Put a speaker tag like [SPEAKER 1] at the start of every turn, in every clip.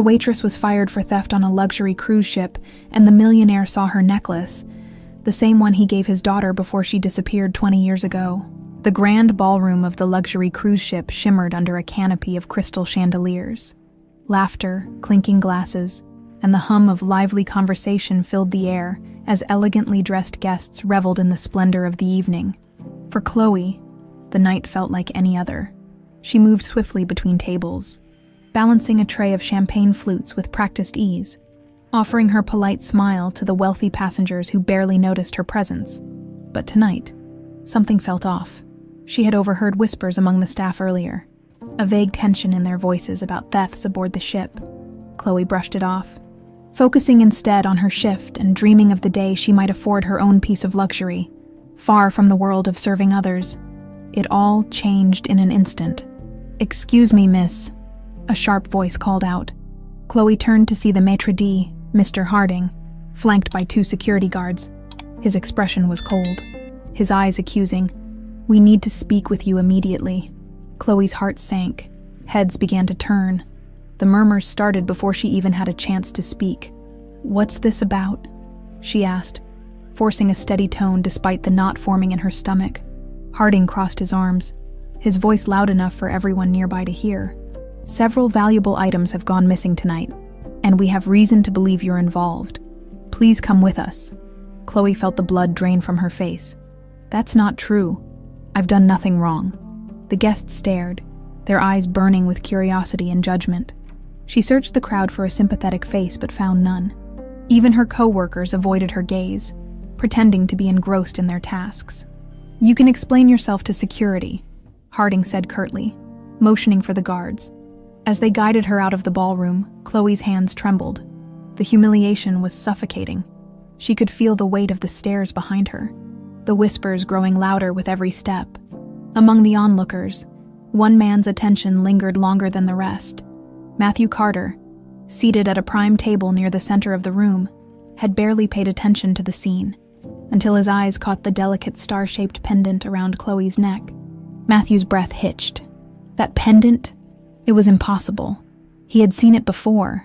[SPEAKER 1] The waitress was fired for theft on a luxury cruise ship, and the millionaire saw her necklace, the same one he gave his daughter before she disappeared 20 years ago. The grand ballroom of the luxury cruise ship shimmered under a canopy of crystal chandeliers. Laughter, clinking glasses, and the hum of lively conversation filled the air as elegantly dressed guests reveled in the splendor of the evening. For Chloe, the night felt like any other. She moved swiftly between tables, balancing a tray of champagne flutes with practiced ease, offering her polite smile to the wealthy passengers who barely noticed her presence. But tonight, something felt off. She had overheard whispers among the staff earlier, a vague tension in their voices about thefts aboard the ship. Chloe brushed it off, focusing instead on her shift and dreaming of the day she might afford her own piece of luxury, far from the world of serving others. It all changed in an instant. "Excuse me, miss," a sharp voice called out. Chloe turned to see the maitre d', Mr. Harding, flanked by 2 security guards. His expression was cold, his eyes accusing. "We need to speak with you immediately." Chloe's heart sank. Heads began to turn. The murmurs started before she even had a chance to speak. "What's this about?" she asked, forcing a steady tone despite the knot forming in her stomach. Harding crossed his arms, his voice loud enough for everyone nearby to hear. "Several valuable items have gone missing tonight, and we have reason to believe you're involved. Please come with us." Chloe felt the blood drain from her face. "That's not true. I've done nothing wrong." The guests stared, their eyes burning with curiosity and judgment. She searched the crowd for a sympathetic face but found none. Even her co-workers avoided her gaze, pretending to be engrossed in their tasks. "You can explain yourself to security," Harding said curtly, motioning for the guards. As they guided her out of the ballroom, Chloe's hands trembled. The humiliation was suffocating. She could feel the weight of the stairs behind her, the whispers growing louder with every step. Among the onlookers, one man's attention lingered longer than the rest. Matthew Carter, seated at a prime table near the center of the room, had barely paid attention to the scene, until his eyes caught the delicate star-shaped pendant around Chloe's neck. Matthew's breath hitched. That pendant? It was impossible. He had seen it before,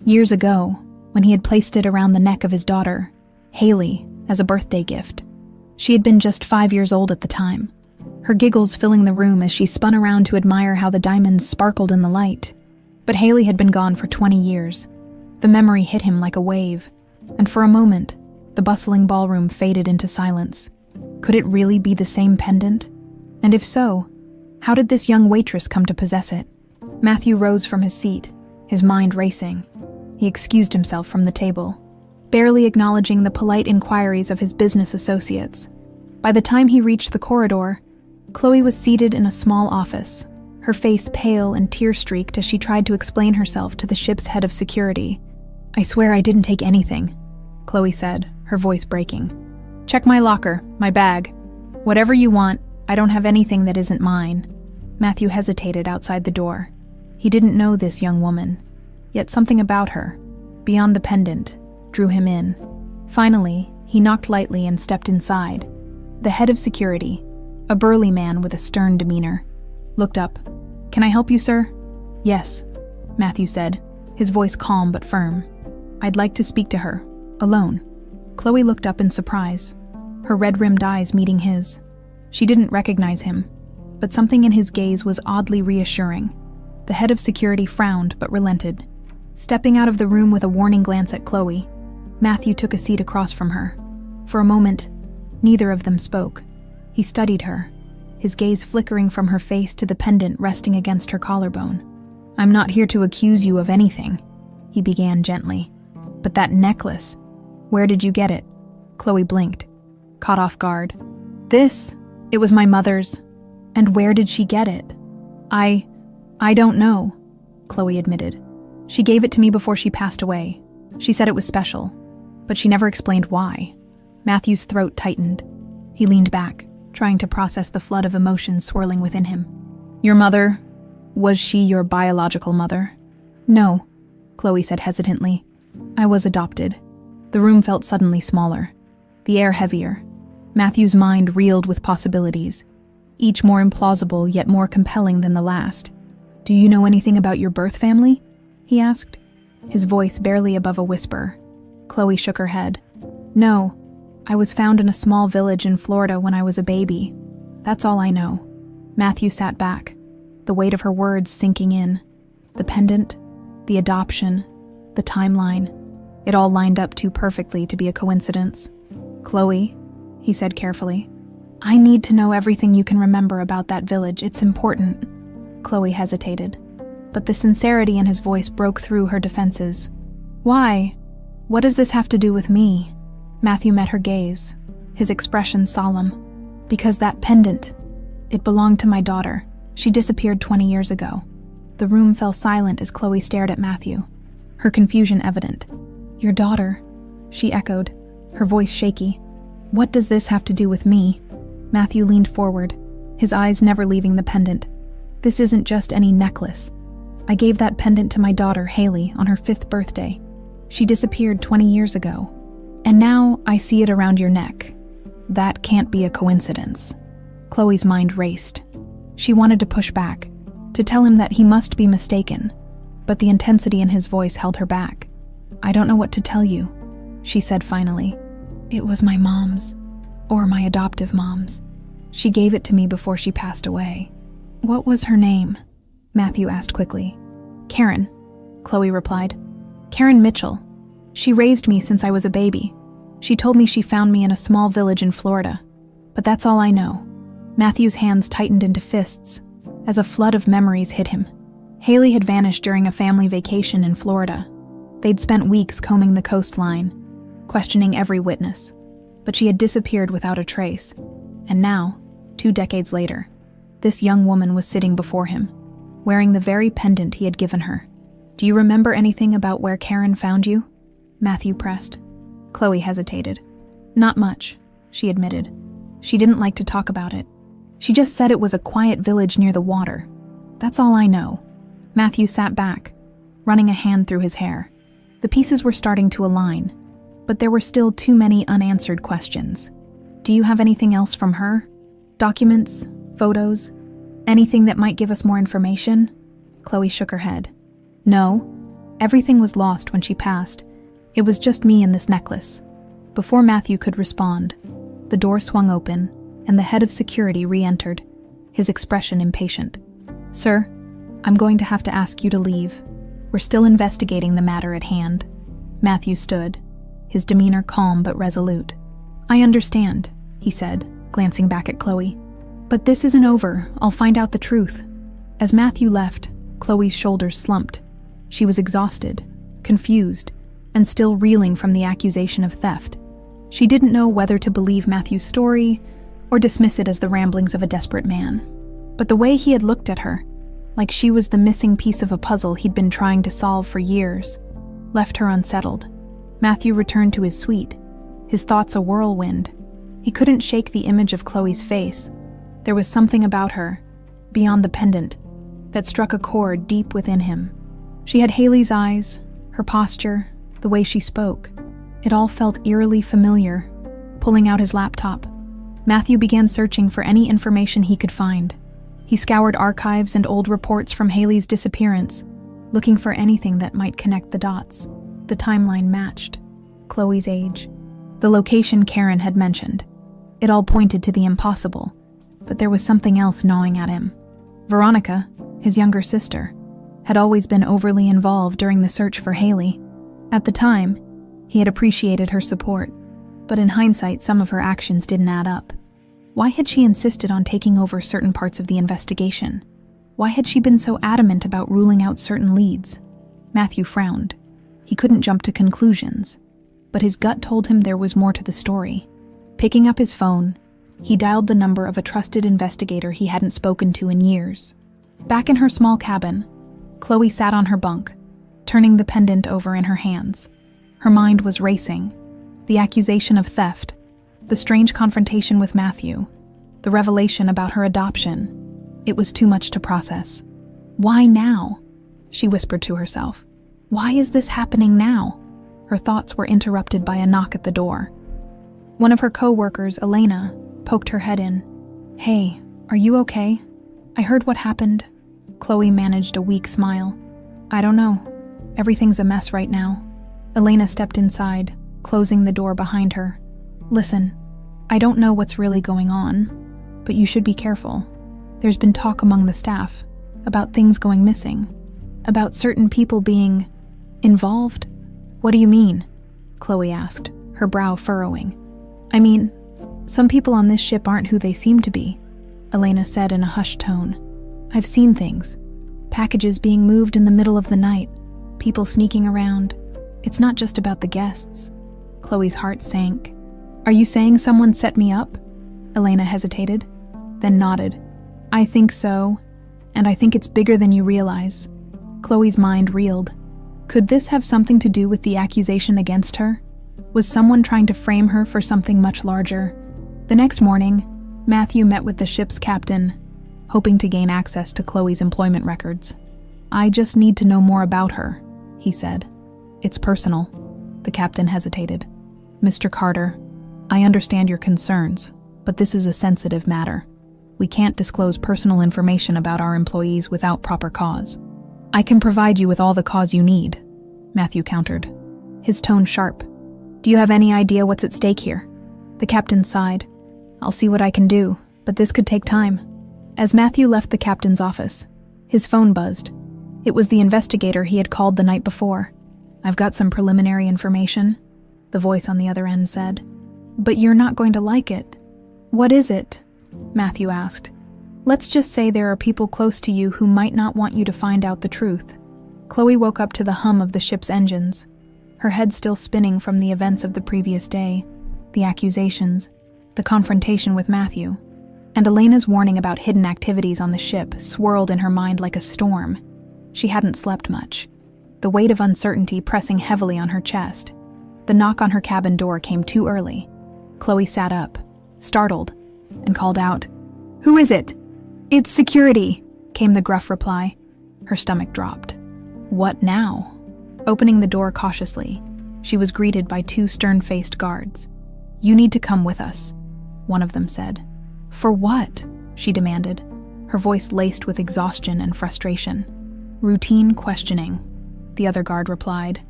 [SPEAKER 1] years ago, when he had placed it around the neck of his daughter, Haley, as a birthday gift. She had been just 5 years old at the time, her giggles filling the room as she spun around to admire how the diamonds sparkled in the light. But Haley had been gone for 20 years. The memory hit him like a wave, and for a moment, the bustling ballroom faded into silence. Could it really be the same pendant? And if so, how did this young waitress come to possess it? Matthew rose from his seat, his mind racing. He excused himself from the table, barely acknowledging the polite inquiries of his business associates. By the time he reached the corridor, Chloe was seated in a small office, her face pale and tear-streaked as she tried to explain herself to the ship's head of security. "I swear I didn't take anything," Chloe said, her voice breaking. "Check my locker, my bag. Whatever you want, I don't have anything that isn't mine." Matthew hesitated outside the door. He didn't know this young woman, yet something about her, beyond the pendant, drew him in. Finally, he knocked lightly and stepped inside. The head of security, a burly man with a stern demeanor, looked up. "Can I help you, sir?" "Yes," Matthew said, his voice calm but firm. "I'd like to speak to her, alone." Chloe looked up in surprise, her red-rimmed eyes meeting his. She didn't recognize him, but something in his gaze was oddly reassuring. The head of security frowned but relented. Stepping out of the room with a warning glance at Chloe, Matthew took a seat across from her. For a moment, neither of them spoke. He studied her, his gaze flickering from her face to the pendant resting against her collarbone. "I'm not here to accuse you of anything," he began gently. "But that necklace, where did you get it?" Chloe blinked, caught off guard. It was my mother's. And where did she get it?" I don't know," Chloe admitted. "She gave it to me before she passed away. She said it was special, but she never explained why." Matthew's throat tightened. He leaned back, trying to process the flood of emotions swirling within him. "Your mother, was she your biological mother?" "No," Chloe said hesitantly. "I was adopted." The room felt suddenly smaller, the air heavier. Matthew's mind reeled with possibilities, each more implausible yet more compelling than the last. "Do you know anything about your birth family?" he asked. his voice barely above a whisper. Chloe shook her head. No, I was found in a small village in Florida when I was a baby. That's all I know. Matthew sat back, the weight of her words sinking in. The pendant, the adoption, the timeline. It all lined up too perfectly to be a coincidence. Chloe, he said carefully, I need to know everything you can remember about that village. It's important. Chloe hesitated, but the sincerity in his voice broke through her defenses. Why? What does this have to do with me? Matthew met her gaze, his expression solemn. Because that pendant, it belonged to my daughter. She disappeared 20 years ago. The room fell silent as Chloe stared at Matthew, her confusion evident. Your daughter, she echoed, her voice shaky. What does this have to do with me? Matthew leaned forward, his eyes never leaving the pendant. This isn't just any necklace. I gave that pendant to my daughter, Haley, on her 5th birthday. She disappeared 20 years ago. And now I see it around your neck. That can't be a coincidence. Chloe's mind raced. She wanted to push back, to tell him that he must be mistaken, but the intensity in his voice held her back. I don't know what to tell you, she said finally. It was my mom's, or my adoptive mom's. She gave it to me before she passed away. What was her name? Matthew asked quickly. Karen, Chloe replied. Karen Mitchell. She raised me since I was a baby. She told me she found me in a small village in Florida. But that's all I know. Matthew's hands tightened into fists as a flood of memories hit him. Haley had vanished during a family vacation in Florida. They'd spent weeks combing the coastline, questioning every witness. But she had disappeared without a trace. And now, 2 decades later, this young woman was sitting before him, wearing the very pendant he had given her. Do you remember anything about where Karen found you? Matthew pressed. Chloe hesitated. Not much, she admitted. She didn't like to talk about it. She just said it was a quiet village near the water. That's all I know. Matthew sat back, running a hand through his hair. The pieces were starting to align, but there were still too many unanswered questions. Do you have anything else from her? Documents? Photos? Anything that might give us more information? Chloe shook her head. No. Everything was lost when she passed. It was just me and this necklace. Before Matthew could respond, the door swung open, and the head of security re-entered, his expression impatient. Sir, I'm going to have to ask you to leave. We're still investigating the matter at hand. Matthew stood, his demeanor calm but resolute. I understand, he said, glancing back at Chloe. But this isn't over. I'll find out the truth. As Matthew left, Chloe's shoulders slumped. She was exhausted, confused, and still reeling from the accusation of theft. She didn't know whether to believe Matthew's story or dismiss it as the ramblings of a desperate man. But the way he had looked at her, like she was the missing piece of a puzzle he'd been trying to solve for years, left her unsettled. Matthew returned to his suite, his thoughts a whirlwind. He couldn't shake the image of Chloe's face. There was something about her, beyond the pendant, that struck a chord deep within him. She had Haley's eyes, her posture, the way she spoke. It all felt eerily familiar. Pulling out his laptop, Matthew began searching for any information he could find. He scoured archives and old reports from Haley's disappearance, looking for anything that might connect the dots. The timeline matched. Chloe's age. The location Karen had mentioned. It all pointed to the impossible, but there was something else gnawing at him. Veronica, his younger sister, had always been overly involved during the search for Haley. At the time, he had appreciated her support, but in hindsight, some of her actions didn't add up. Why had she insisted on taking over certain parts of the investigation? Why had she been so adamant about ruling out certain leads? Matthew frowned. He couldn't jump to conclusions, but his gut told him there was more to the story. Picking up his phone, he dialed the number of a trusted investigator he hadn't spoken to in years. Back in her small cabin, Chloe sat on her bunk, turning the pendant over in her hands. Her mind was racing. The accusation of theft, the strange confrontation with Matthew, the revelation about her adoption. It was too much to process. Why now? She whispered to herself. Why is this happening now? Her thoughts were interrupted by a knock at the door. One of her co-workers, Elena, poked her head in. Hey, are you okay? I heard what happened. Chloe managed a weak smile. I don't know. Everything's a mess right now. Elena stepped inside, closing the door behind her. Listen, I don't know what's really going on, but you should be careful. There's been talk among the staff about things going missing, about certain people being involved. What do you mean? Chloe asked, her brow furrowing. I mean, some people on this ship aren't who they seem to be, Elena said in a hushed tone. I've seen things. Packages being moved in the middle of the night, people sneaking around. It's not just about the guests. Chloe's heart sank. Are you saying someone set me up? Elena hesitated, then nodded. I think so, and I think it's bigger than you realize. Chloe's mind reeled. Could this have something to do with the accusation against her? Was someone trying to frame her for something much larger? The next morning, Matthew met with the ship's captain, hoping to gain access to Chloe's employment records. I just need to know more about her, he said. It's personal. The captain hesitated. Mr. Carter, I understand your concerns, but this is a sensitive matter. We can't disclose personal information about our employees without proper cause. I can provide you with all the cause you need, Matthew countered, his tone sharp. Do you have any idea what's at stake here? The captain sighed. I'll see what I can do, but this could take time. As Matthew left the captain's office, his phone buzzed. It was the investigator he had called the night before. I've got some preliminary information, the voice on the other end said. But you're not going to like it. What is it? Matthew asked. Let's just say there are people close to you who might not want you to find out the truth. Chloe woke up to the hum of the ship's engines, her head still spinning from the events of the previous day, the accusations, the confrontation with Matthew, and Elena's warning about hidden activities on the ship swirled in her mind like a storm. She hadn't slept much, the weight of uncertainty pressing heavily on her chest. The knock on her cabin door came too early. Chloe sat up, startled, and called out, "Who is it?" "It's security," came the gruff reply. Her stomach dropped. What now? Opening the door cautiously, she was greeted by two stern-faced guards. "You need to come with us," one of them said. "For what?" she demanded, her voice laced with exhaustion and frustration. "Routine questioning," the other guard replied,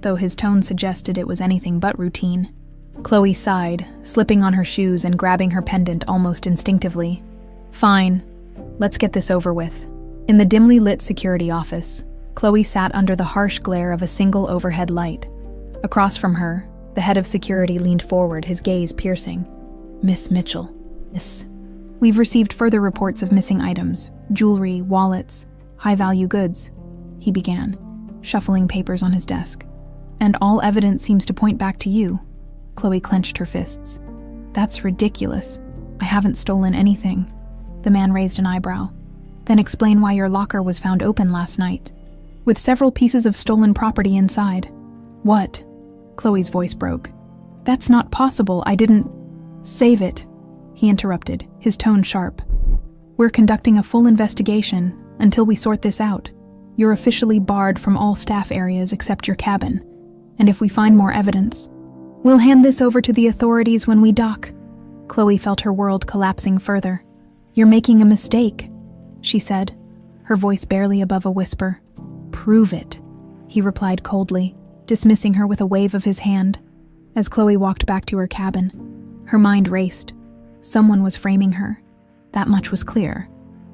[SPEAKER 1] though his tone suggested it was anything but routine. Chloe sighed, slipping on her shoes and grabbing her pendant almost instinctively. "Fine, let's get this over with." In the dimly lit security office, Chloe sat under the harsh glare of a single overhead light. Across from her, the head of security leaned forward, his gaze piercing. "Miss Mitchell, Miss, we've received further reports of missing items, jewelry, wallets, high-value goods," he began, shuffling papers on his desk. "And all evidence seems to point back to you." Chloe clenched her fists. "That's ridiculous. I haven't stolen anything." The man raised an eyebrow. "Then explain why your locker was found open last night, with several pieces of stolen property inside." "What?" Chloe's voice broke. "That's not possible. I didn't—" "Save it," he interrupted, his tone sharp. "We're conducting a full investigation until we sort this out. You're officially barred from all staff areas except your cabin, and if we find more evidence, we'll hand this over to the authorities when we dock." Chloe felt her world collapsing further. "You're making a mistake," she said, her voice barely above a whisper. "Prove it," he replied coldly, dismissing her with a wave of his hand. As Chloe walked back to her cabin, her mind raced. Someone was framing her. That much was clear.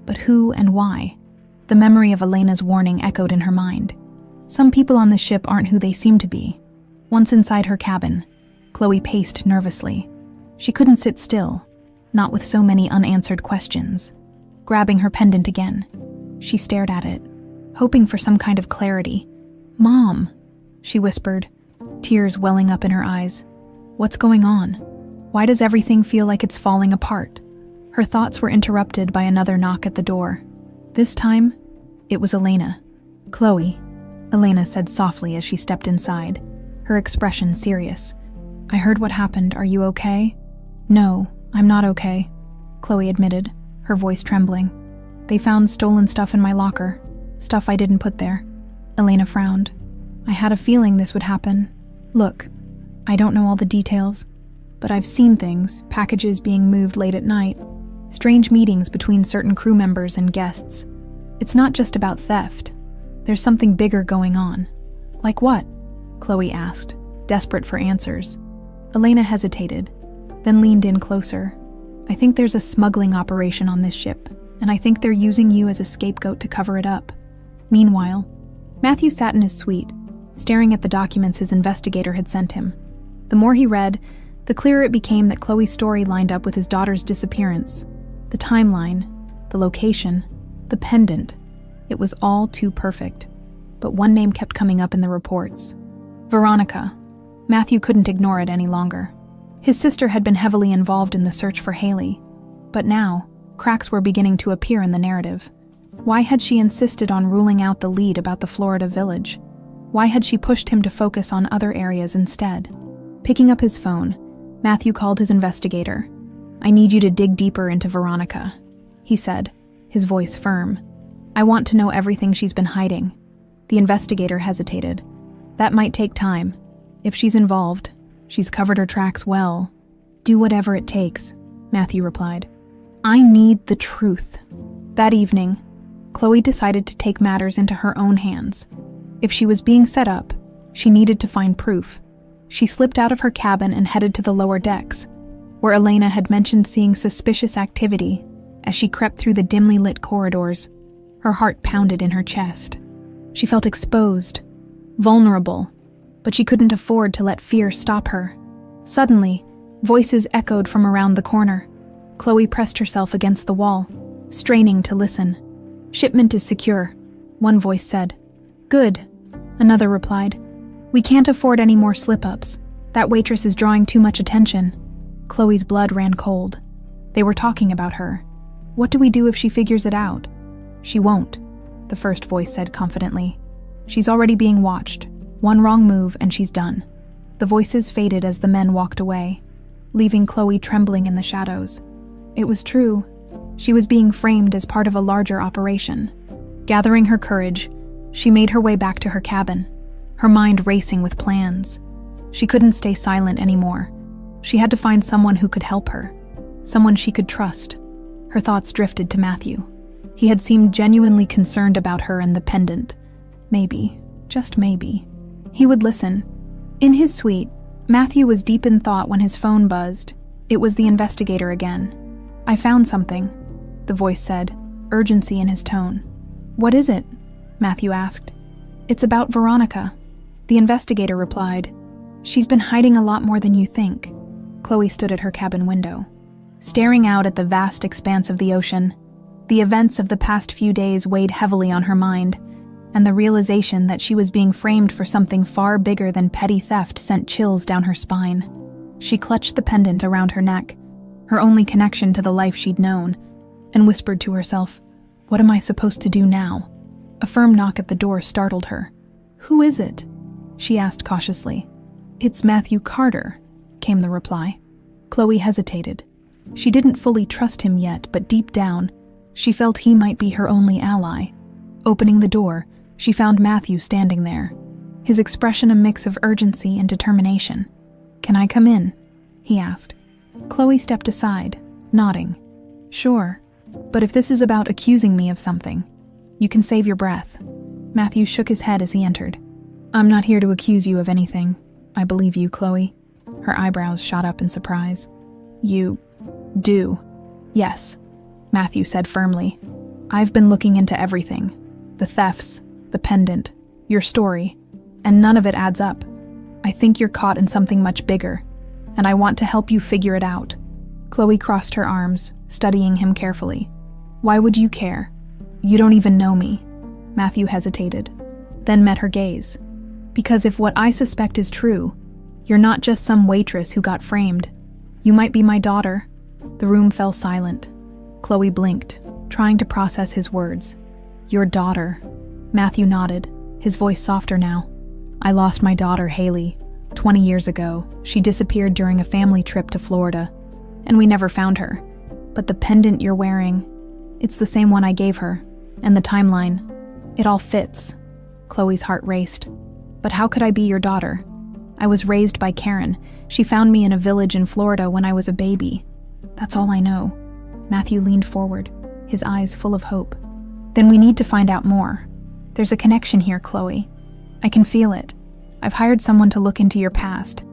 [SPEAKER 1] But who and why? The memory of Elena's warning echoed in her mind. Some people on the ship aren't who they seem to be. Once inside her cabin, Chloe paced nervously. She couldn't sit still, not with so many unanswered questions. Grabbing her pendant again, she stared at it, hoping for some kind of clarity. "Mom," she whispered, tears welling up in her eyes. "What's going on? Why does everything feel like it's falling apart?" Her thoughts were interrupted by another knock at the door. This time, it was Elena. "Chloe," Elena said softly as she stepped inside, her expression serious. "I heard what happened. Are you okay?" "No, I'm not okay," Chloe admitted, her voice trembling. "They found stolen stuff in my locker, stuff I didn't put there." Elena frowned. "I had a feeling this would happen. Look, I don't know all the details, but I've seen things, packages being moved late at night, strange meetings between certain crew members and guests. It's not just about theft. There's something bigger going on. Like what? Chloe asked, desperate for answers. Elena hesitated, then leaned in closer. I think there's a smuggling operation on this ship, and I think they're using you as a scapegoat to cover it up. Meanwhile, Matthew sat in his suite, staring at the documents his investigator had sent him. The more he read, the clearer it became that Chloe's story lined up with his daughter's disappearance. The timeline, the location, the pendant. It was all too perfect. But one name kept coming up in the reports. Veronica. Matthew couldn't ignore it any longer. His sister had been heavily involved in the search for Haley. But now, cracks were beginning to appear in the narrative. Why had she insisted on ruling out the lead about the Florida village? Why had she pushed him to focus on other areas instead? Picking up his phone, Matthew called his investigator. I need you to dig deeper into Veronica, he said, his voice firm. I want to know everything she's been hiding. The investigator hesitated. That might take time. If she's involved, she's covered her tracks well. Do whatever it takes, Matthew replied. I need the truth. That evening, Chloe decided to take matters into her own hands. If she was being set up, she needed to find proof. She slipped out of her cabin and headed to the lower decks, where Elena had mentioned seeing suspicious activity. As she crept through the dimly lit corridors, her heart pounded in her chest. She felt exposed, vulnerable, but she couldn't afford to let fear stop her. Suddenly, voices echoed from around the corner. Chloe pressed herself against the wall, straining to listen. Shipment is secure, one voice said. Good, another replied. We can't afford any more slip-ups. That waitress is drawing too much attention. Chloe's blood ran cold. They were talking about her. What do we do if she figures it out? She won't, the first voice said confidently. She's already being watched. One wrong move and she's done. The voices faded as the men walked away, leaving Chloe trembling in the shadows. It was true. She was being framed as part of a larger operation. Gathering her courage, she made her way back to her cabin, her mind racing with plans. She couldn't stay silent anymore. She had to find someone who could help her, someone she could trust. Her thoughts drifted to Matthew. He had seemed genuinely concerned about her and the pendant. Maybe, just maybe, he would listen. In his suite, Matthew was deep in thought when his phone buzzed. It was the investigator again. I found something, the voice said, urgency in his tone. What is it? Matthew asked. It's about Veronica, the investigator replied. She's been hiding a lot more than you think. Chloe stood at her cabin window, staring out at the vast expanse of the ocean. The events of the past few days weighed heavily on her mind, and the realization that she was being framed for something far bigger than petty theft sent chills down her spine. She clutched the pendant around her neck, her only connection to the life she'd known, and whispered to herself, what am I supposed to do now? A firm knock at the door startled her. Who is it? She asked cautiously. It's Matthew Carter, came the reply. Chloe hesitated. She didn't fully trust him yet, but deep down, she felt he might be her only ally. Opening the door, she found Matthew standing there, his expression a mix of urgency and determination. Can I come in? He asked. Chloe stepped aside, nodding. Sure, but if this is about accusing me of something, you can save your breath. Matthew shook his head as he entered. I'm not here to accuse you of anything. I believe you, Chloe. Her eyebrows shot up in surprise. You do. Yes, Matthew said firmly. I've been looking into everything. The thefts, the pendant, your story, and none of it adds up. I think you're caught in something much bigger, and I want to help you figure it out. Chloe crossed her arms, studying him carefully. Why would you care? You don't even know me. Matthew hesitated, then met her gaze. Because if what I suspect is true, you're not just some waitress who got framed. You might be my daughter. The room fell silent. Chloe blinked, trying to process his words. Your daughter. Matthew nodded, his voice softer now. I lost my daughter, Haley, 20 years ago. She disappeared during a family trip to Florida, and we never found her. But the pendant you're wearing, it's the same one I gave her, and the timeline. It all fits. Chloe's heart raced. But how could I be your daughter? I was raised by Karen. She found me in a village in Florida when I was a baby. That's all I know. Matthew leaned forward, his eyes full of hope. Then we need to find out more. There's a connection here, Chloe. I can feel it. I've hired someone to look into your past,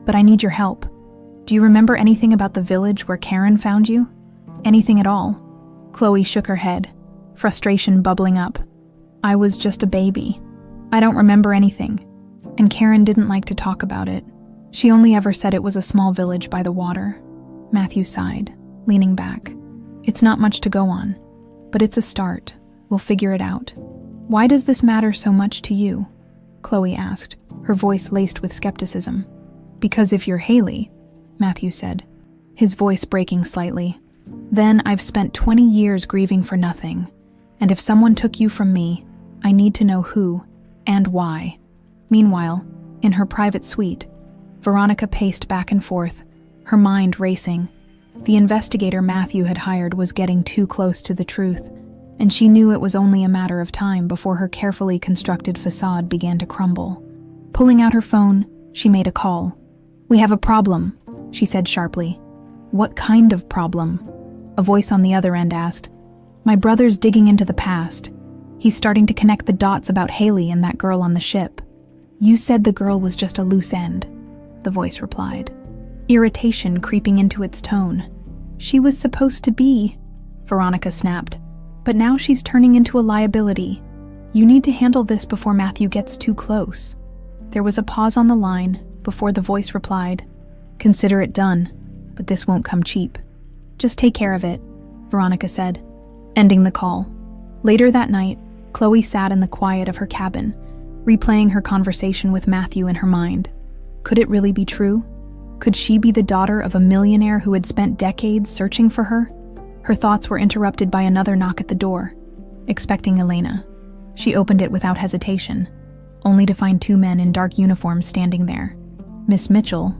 [SPEAKER 1] but I need your help. Do you remember anything about the village where Karen found you? Anything at all?" Chloe shook her head, frustration bubbling up. "I was just a baby. I don't remember anything." And Karen didn't like to talk about it. She only ever said it was a small village by the water. Matthew sighed, leaning back. "It's not much to go on, but it's a start. We'll figure it out." "Why does this matter so much to you?" Chloe asked, her voice laced with skepticism. "Because if you're Haley," Matthew said, his voice breaking slightly, "then I've spent 20 years grieving for nothing. And if someone took you from me, I need to know who and why." Meanwhile, in her private suite, Veronica paced back and forth, her mind racing. The investigator Matthew had hired was getting too close to the truth, and she knew it was only a matter of time before her carefully constructed facade began to crumble. Pulling out her phone, she made a call. "We have a problem," she said sharply. "What kind of problem?" A voice on the other end asked. "My brother's digging into the past. He's starting to connect the dots about Haley and that girl on the ship." "You said the girl was just a loose end," the voice replied, irritation creeping into its tone. "She was supposed to be," Veronica snapped, "but now she's turning into a liability. You need to handle this before Matthew gets too close." There was a pause on the line before the voice replied, "Consider it done, but this won't come cheap." "Just take care of it," Veronica said, ending the call. Later that night, Chloe sat in the quiet of her cabin, replaying her conversation with Matthew in her mind. Could it really be true? Could she be the daughter of a millionaire who had spent decades searching for her? Her thoughts were interrupted by another knock at the door. Expecting Elena, she opened it without hesitation, only to find 2 men in dark uniforms standing there. "Miss Mitchell,"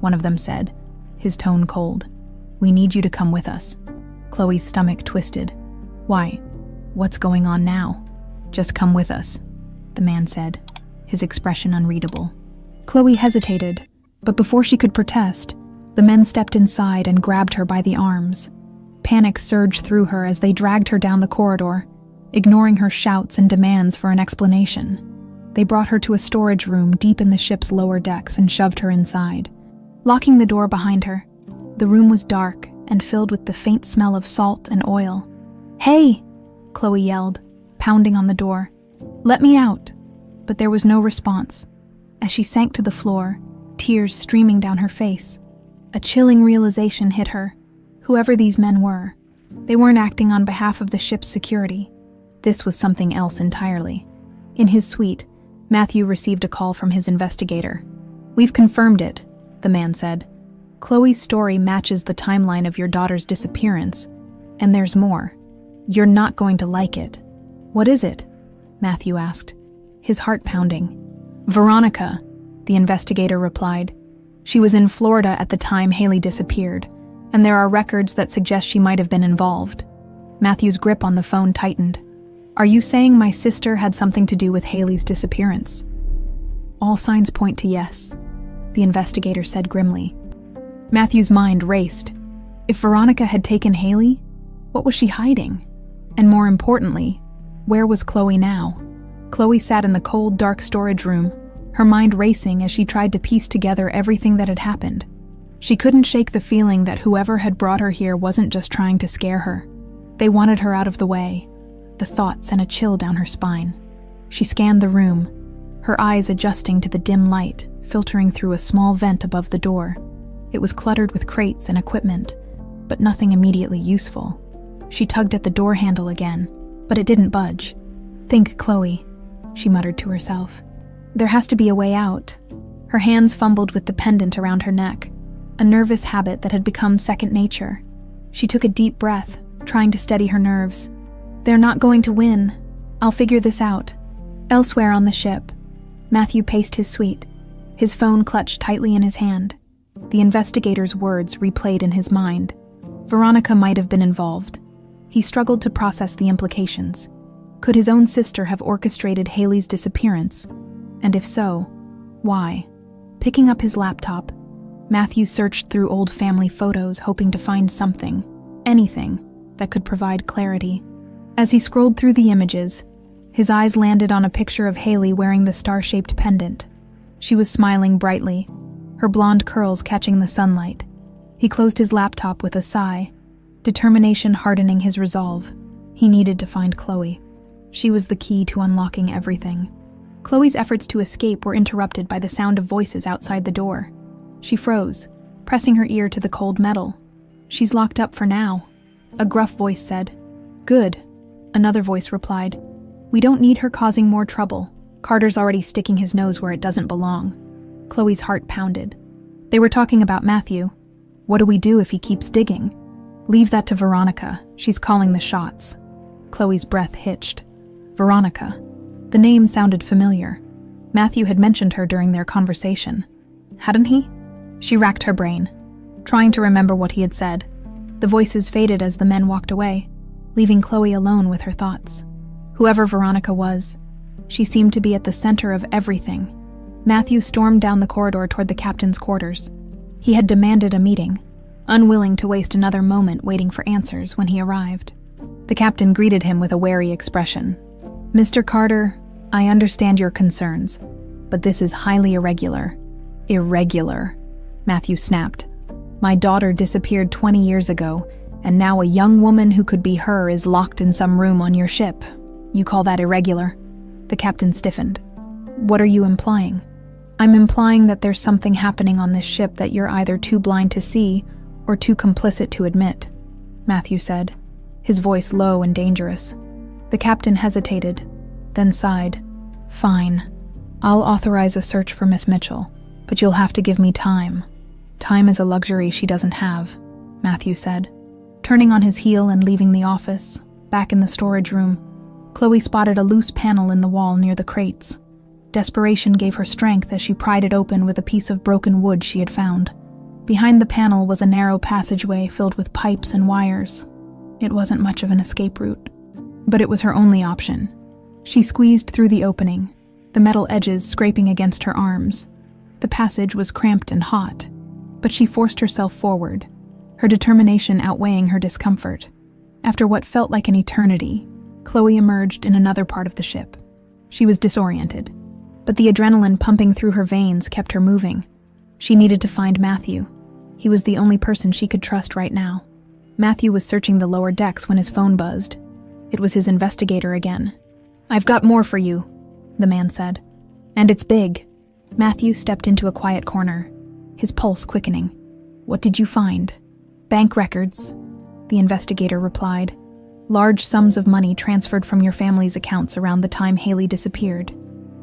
[SPEAKER 1] one of them said, his tone cold. "We need you to come with us." Chloe's stomach twisted. "Why? What's going on now?" "Just come with us," the man said, his expression unreadable. Chloe hesitated, but before she could protest, the men stepped inside and grabbed her by the arms. Panic surged through her as they dragged her down the corridor, ignoring her shouts and demands for an explanation. They brought her to a storage room deep in the ship's lower decks and shoved her inside. Locking the door behind her, the room was dark and filled with the faint smell of salt and oil. "Hey!" Chloe yelled, pounding on the door. "Let me out!" But there was no response. As she sank to the floor, tears streaming down her face, a chilling realization hit her. Whoever these men were, they weren't acting on behalf of the ship's security. This was something else entirely. In his suite, Matthew received a call from his investigator. "We've confirmed it," the man said. "Chloe's story matches the timeline of your daughter's disappearance, and there's more. You're not going to like it." "What is it?" Matthew asked, his heart pounding. "Veronica," the investigator replied. "She was in Florida at the time Haley disappeared, and there are records that suggest she might have been involved." Matthew's grip on the phone tightened. "Are you saying my sister had something to do with Haley's disappearance?" "All signs point to yes," the investigator said grimly. Matthew's mind raced. If Veronica had taken Haley, what was she hiding? And more importantly, where was Chloe now? Chloe sat in the cold, dark storage room, her mind racing as she tried to piece together everything that had happened. She couldn't shake the feeling that whoever had brought her here wasn't just trying to scare her. They wanted her out of the way. The thought sent a chill down her spine. She scanned the room, her eyes adjusting to the dim light filtering through a small vent above the door. It was cluttered with crates and equipment, but nothing immediately useful. She tugged at the door handle again, but it didn't budge. "Think, Chloe," she muttered to herself. "There has to be a way out." Her hands fumbled with the pendant around her neck, a nervous habit that had become second nature. She took a deep breath, trying to steady her nerves. "They're not going to win. I'll figure this out." Elsewhere on the ship, Matthew paced his suite, his phone clutched tightly in his hand. The investigator's words replayed in his mind. Veronica might have been involved. He struggled to process the implications. Could his own sister have orchestrated Haley's disappearance? And if so, why? Picking up his laptop, Matthew searched through old family photos, hoping to find something, anything, that could provide clarity. As he scrolled through the images, his eyes landed on a picture of Haley wearing the star-shaped pendant. She was smiling brightly, her blonde curls catching the sunlight. He closed his laptop with a sigh, determination hardening his resolve. He needed to find Chloe. She was the key to unlocking everything. Chloe's efforts to escape were interrupted by the sound of voices outside the door. She froze, pressing her ear to the cold metal. "She's locked up for now," a gruff voice said. "Good," another voice replied. "We don't need her causing more trouble. Carter's already sticking his nose where it doesn't belong." Chloe's heart pounded. They were talking about Matthew. What do we do if he keeps digging? Leave that to Veronica. She's calling the shots. Chloe's breath hitched. Veronica. The name sounded familiar. Matthew had mentioned her during their conversation. Hadn't he? She racked her brain, trying to remember what he had said. The voices faded as the men walked away, leaving Chloe alone with her thoughts. Whoever Veronica was, she seemed to be at the center of everything. Matthew stormed down the corridor toward the captain's quarters. He had demanded a meeting, unwilling to waste another moment waiting for answers when he arrived. The captain greeted him with a wary expression. "Mr. Carter, I understand your concerns, but this is highly irregular." "Irregular," Matthew snapped. "My daughter disappeared 20 years ago, and now a young woman who could be her is locked in some room on your ship. You call that irregular?" The captain stiffened. "What are you implying?" "I'm implying that there's something happening on this ship that you're either too blind to see or too complicit to admit," Matthew said, his voice low and dangerous. The captain hesitated, then sighed. "Fine. I'll authorize a search for Miss Mitchell, but you'll have to give me time." "Time is a luxury she doesn't have," Matthew said. Turning on his heel and leaving the office, back in the storage room, Chloe spotted a loose panel in the wall near the crates. Desperation gave her strength as she pried it open with a piece of broken wood she had found. Behind the panel was a narrow passageway filled with pipes and wires. It wasn't much of an escape route, but it was her only option. She squeezed through the opening, the metal edges scraping against her arms. The passage was cramped and hot, but she forced herself forward, her determination outweighing her discomfort. After what felt like an eternity, Chloe emerged in another part of the ship. She was disoriented, but the adrenaline pumping through her veins kept her moving. She needed to find Matthew. He was the only person she could trust right now. Matthew was searching the lower decks when his phone buzzed. It was his investigator again. "I've got more for you," the man said. "And it's big." Matthew stepped into a quiet corner, his pulse quickening. "What did you find?" "Bank records," the investigator replied. "Large sums of money transferred from your family's accounts around the time Haley disappeared.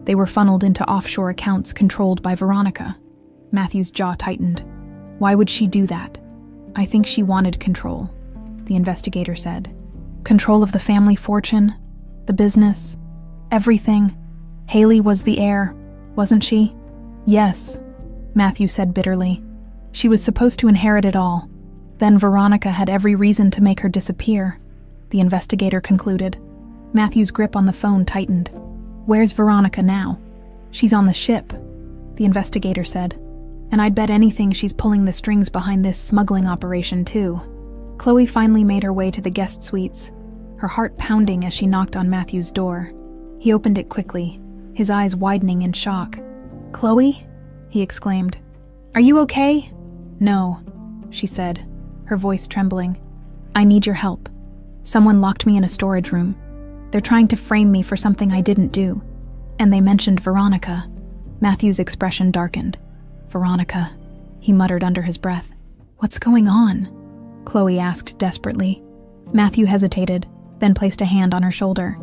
[SPEAKER 1] They were funneled into offshore accounts controlled by Veronica." Matthew's jaw tightened. "Why would she do that?" "I think she wanted control," the investigator said. "Control of the family fortune, the business, everything. Haley was the heir, wasn't she?" "Yes," Matthew said bitterly. "She was supposed to inherit it all. Then Veronica had every reason to make her disappear," the investigator concluded. Matthew's grip on the phone tightened. "Where's Veronica now?" "She's on the ship," the investigator said. "And I'd bet anything she's pulling the strings behind this smuggling operation too." Chloe finally made her way to the guest suites, her heart pounding as she knocked on Matthew's door. He opened it quickly, his eyes widening in shock. "Chloe?" he exclaimed. "Are you okay?" "No," she said, her voice trembling. "I need your help. Someone locked me in a storage room. They're trying to frame me for something I didn't do. And they mentioned Veronica." Matthew's expression darkened. "Veronica," he muttered under his breath. "What's going on?" Chloe asked desperately. Matthew hesitated, then placed a hand on her shoulder.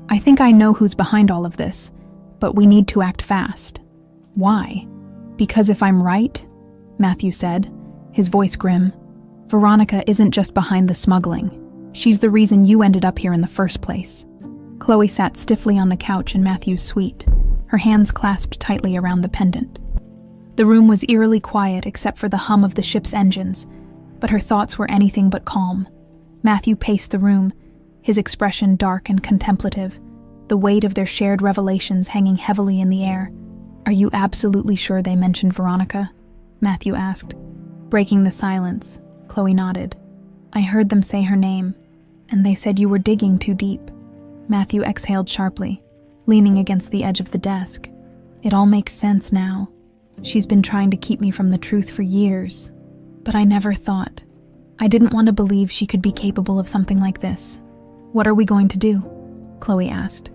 [SPEAKER 1] "I think I know who's behind all of this, but we need to act fast." "Why?" "Because if I'm right," Matthew said, his voice grim, "Veronica isn't just behind the smuggling. She's the reason you ended up here in the first place." Chloe sat stiffly on the couch in Matthew's suite, her hands clasped tightly around the pendant. The room was eerily quiet except for the hum of the ship's engines, but her thoughts were anything but calm. Matthew paced the room, his expression dark and contemplative, the weight of their shared revelations hanging heavily in the air. "Are you absolutely sure they mentioned Veronica?" Matthew asked. Breaking the silence, Chloe nodded. "I heard them say her name, and they said you were digging too deep." Matthew exhaled sharply, leaning against the edge of the desk. It all makes sense now. She's been trying to keep me from the truth for years. But I never thought. I didn't want to believe she could be capable of something like this. What are we going to do? Chloe asked,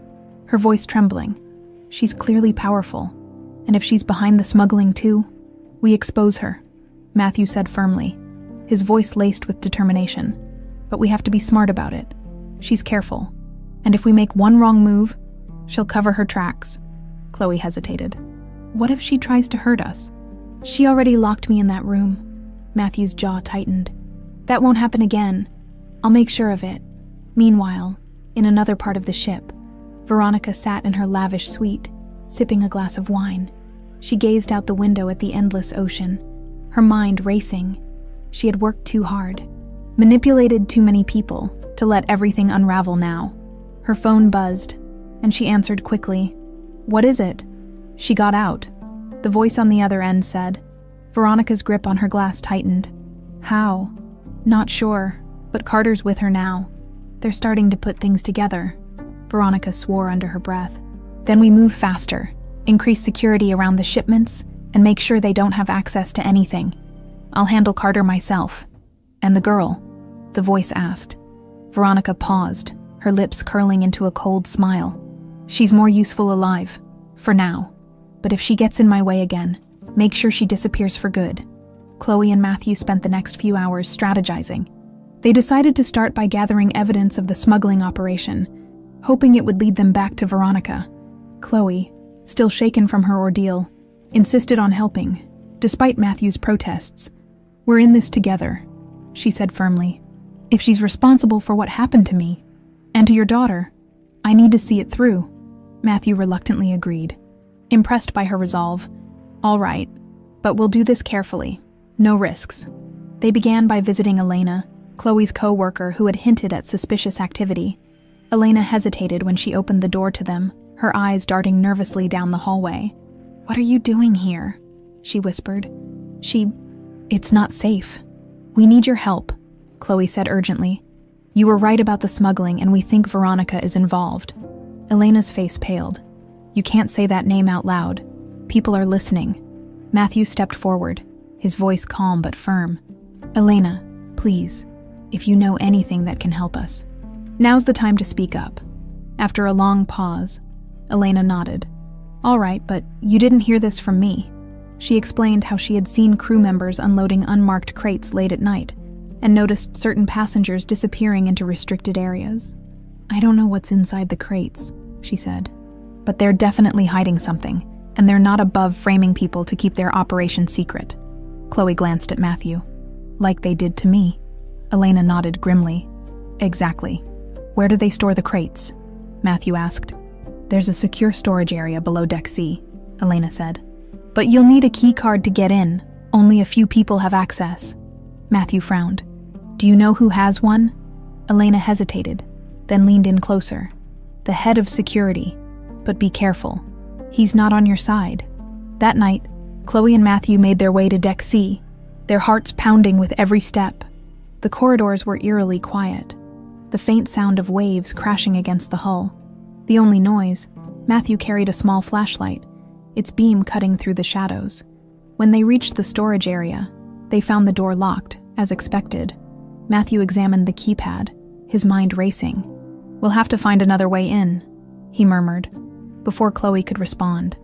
[SPEAKER 1] her voice trembling. She's clearly powerful, and if she's behind the smuggling too, we expose her, Matthew said firmly, his voice laced with determination. But we have to be smart about it. She's careful, and if we make one wrong move, she'll cover her tracks. Chloe hesitated. What if she tries to hurt us? She already locked me in that room. Matthew's jaw tightened. That won't happen again. I'll make sure of it. Meanwhile, in another part of the ship, Veronica sat in her lavish suite, sipping a glass of wine. She gazed out the window at the endless ocean, her mind racing. She had worked too hard, manipulated too many people to let everything unravel now. Her phone buzzed, and she answered quickly. What is it? She got out. The voice on the other end said. Veronica's grip on her glass tightened. How? Not sure, but Carter's with her now. They're starting to put things together. Veronica swore under her breath. Then we move faster, increase security around the shipments, and make sure they don't have access to anything. I'll handle Carter myself. And the girl? The voice asked. Veronica paused, her lips curling into a cold smile. She's more useful alive, for now. But if she gets in my way again, make sure she disappears for good. Chloe and Matthew spent the next few hours strategizing. They decided to start by gathering evidence of the smuggling operation, hoping it would lead them back to Veronica. Chloe, still shaken from her ordeal, insisted on helping, despite Matthew's protests. We're in this together, she said firmly. If she's responsible for what happened to me, and to your daughter, I need to see it through. Matthew reluctantly agreed, impressed by her resolve. All right, but we'll do this carefully. No risks. They began by visiting Elena, Chloe's co-worker who had hinted at suspicious activity. Elena hesitated when she opened the door to them, her eyes darting nervously down the hallway. What are you doing here? She whispered. It's not safe. We need your help, Chloe said urgently. You were right about the smuggling and we think Veronica is involved. Elena's face paled. You can't say that name out loud. People are listening. Matthew stepped forward, his voice calm but firm. Elena, please, if you know anything that can help us. Now's the time to speak up. After a long pause, Elena nodded. All right, but you didn't hear this from me. She explained how she had seen crew members unloading unmarked crates late at night and noticed certain passengers disappearing into restricted areas. I don't know what's inside the crates, she said, but they're definitely hiding something, and they're not above framing people to keep their operation secret. Chloe glanced at Matthew. Like they did to me. Elena nodded grimly. Exactly. Where do they store the crates? Matthew asked. There's a secure storage area below Deck C, Elena said. But you'll need a key card to get in. Only a few people have access. Matthew frowned. Do you know who has one? Elena hesitated, then leaned in closer. The head of security. But be careful. He's not on your side. That night, Chloe and Matthew made their way to Deck C, their hearts pounding with every step. The corridors were eerily quiet, the faint sound of waves crashing against the hull. The only noise, Matthew carried a small flashlight, its beam cutting through the shadows. When they reached the storage area, they found the door locked, as expected. Matthew examined the keypad, his mind racing. We'll have to find another way in, he murmured. Before Chloe could respond,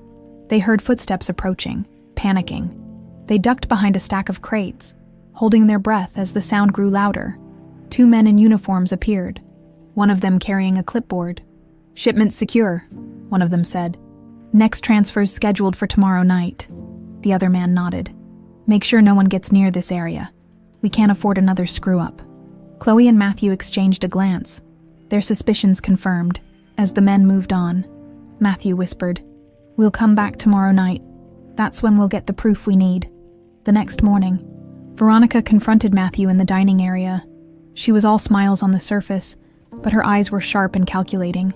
[SPEAKER 1] they heard footsteps approaching, panicking. They ducked behind a stack of crates, holding their breath as the sound grew louder. 2 men in uniforms appeared, one of them carrying a clipboard. Shipment secure, one of them said. Next transfer's scheduled for tomorrow night. The other man nodded. Make sure no one gets near this area. We can't afford another screw-up. Chloe and Matthew exchanged a glance, their suspicions confirmed, as the men moved on. Matthew whispered, We'll come back tomorrow night. That's when we'll get the proof we need. The next morning, Veronica confronted Matthew in the dining area. She was all smiles on the surface, but her eyes were sharp and calculating.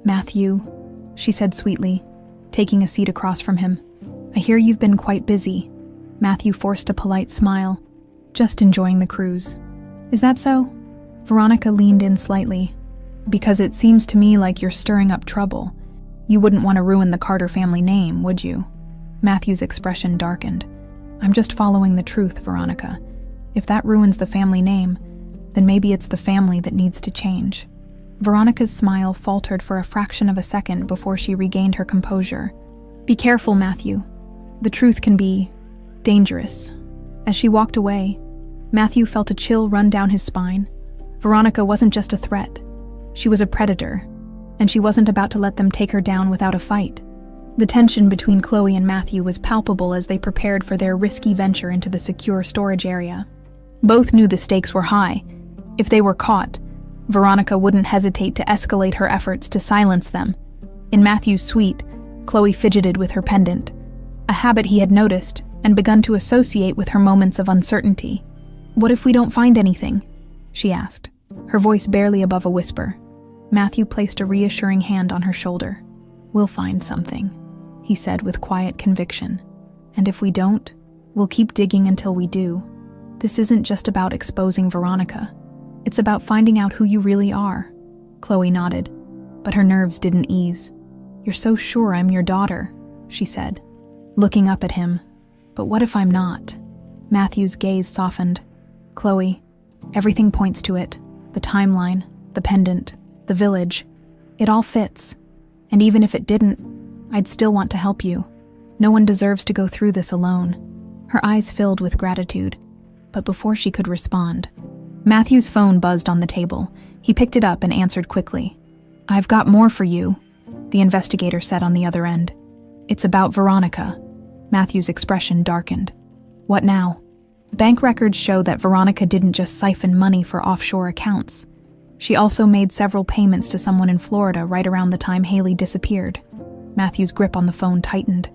[SPEAKER 1] Matthew, she said sweetly, taking a seat across from him. I hear you've been quite busy. Matthew forced a polite smile. Just enjoying the cruise. Is that so? Veronica leaned in slightly. Because it seems to me like you're stirring up trouble. You wouldn't want to ruin the Carter family name, would you? Matthew's expression darkened. I'm just following the truth, Veronica. If that ruins the family name, then maybe it's the family that needs to change. Veronica's smile faltered for a fraction of a second before she regained her composure. Be careful, Matthew. The truth can be dangerous. As she walked away, Matthew felt a chill run down his spine. Veronica wasn't just a threat. She was a predator, and she wasn't about to let them take her down without a fight. The tension between Chloe and Matthew was palpable as they prepared for their risky venture into the secure storage area. Both knew the stakes were high. If they were caught, Veronica wouldn't hesitate to escalate her efforts to silence them. In Matthew's suite, Chloe fidgeted with her pendant, a habit he had noticed and begun to associate with her moments of uncertainty. What if we don't find anything? She asked, her voice barely above a whisper. Matthew placed a reassuring hand on her shoulder. We'll find something, he said with quiet conviction. And if we don't, we'll keep digging until we do. This isn't just about exposing Veronica. It's about finding out who you really are. Chloe nodded, but her nerves didn't ease. You're so sure I'm your daughter, she said, looking up at him. But what if I'm not? Matthew's gaze softened. Chloe, everything points to it. The timeline, the pendant, the village. It all fits. And even if it didn't, I'd still want to help you. No one deserves to go through this alone. Her eyes filled with gratitude. But before she could respond, Matthew's phone buzzed on the table. He picked it up and answered quickly. I've got more for you, the investigator said on the other end. It's about Veronica. Matthew's expression darkened. What now? Bank records show that Veronica didn't just siphon money for offshore accounts. She also made several payments to someone in Florida right around the time Haley disappeared. Matthew's grip on the phone tightened.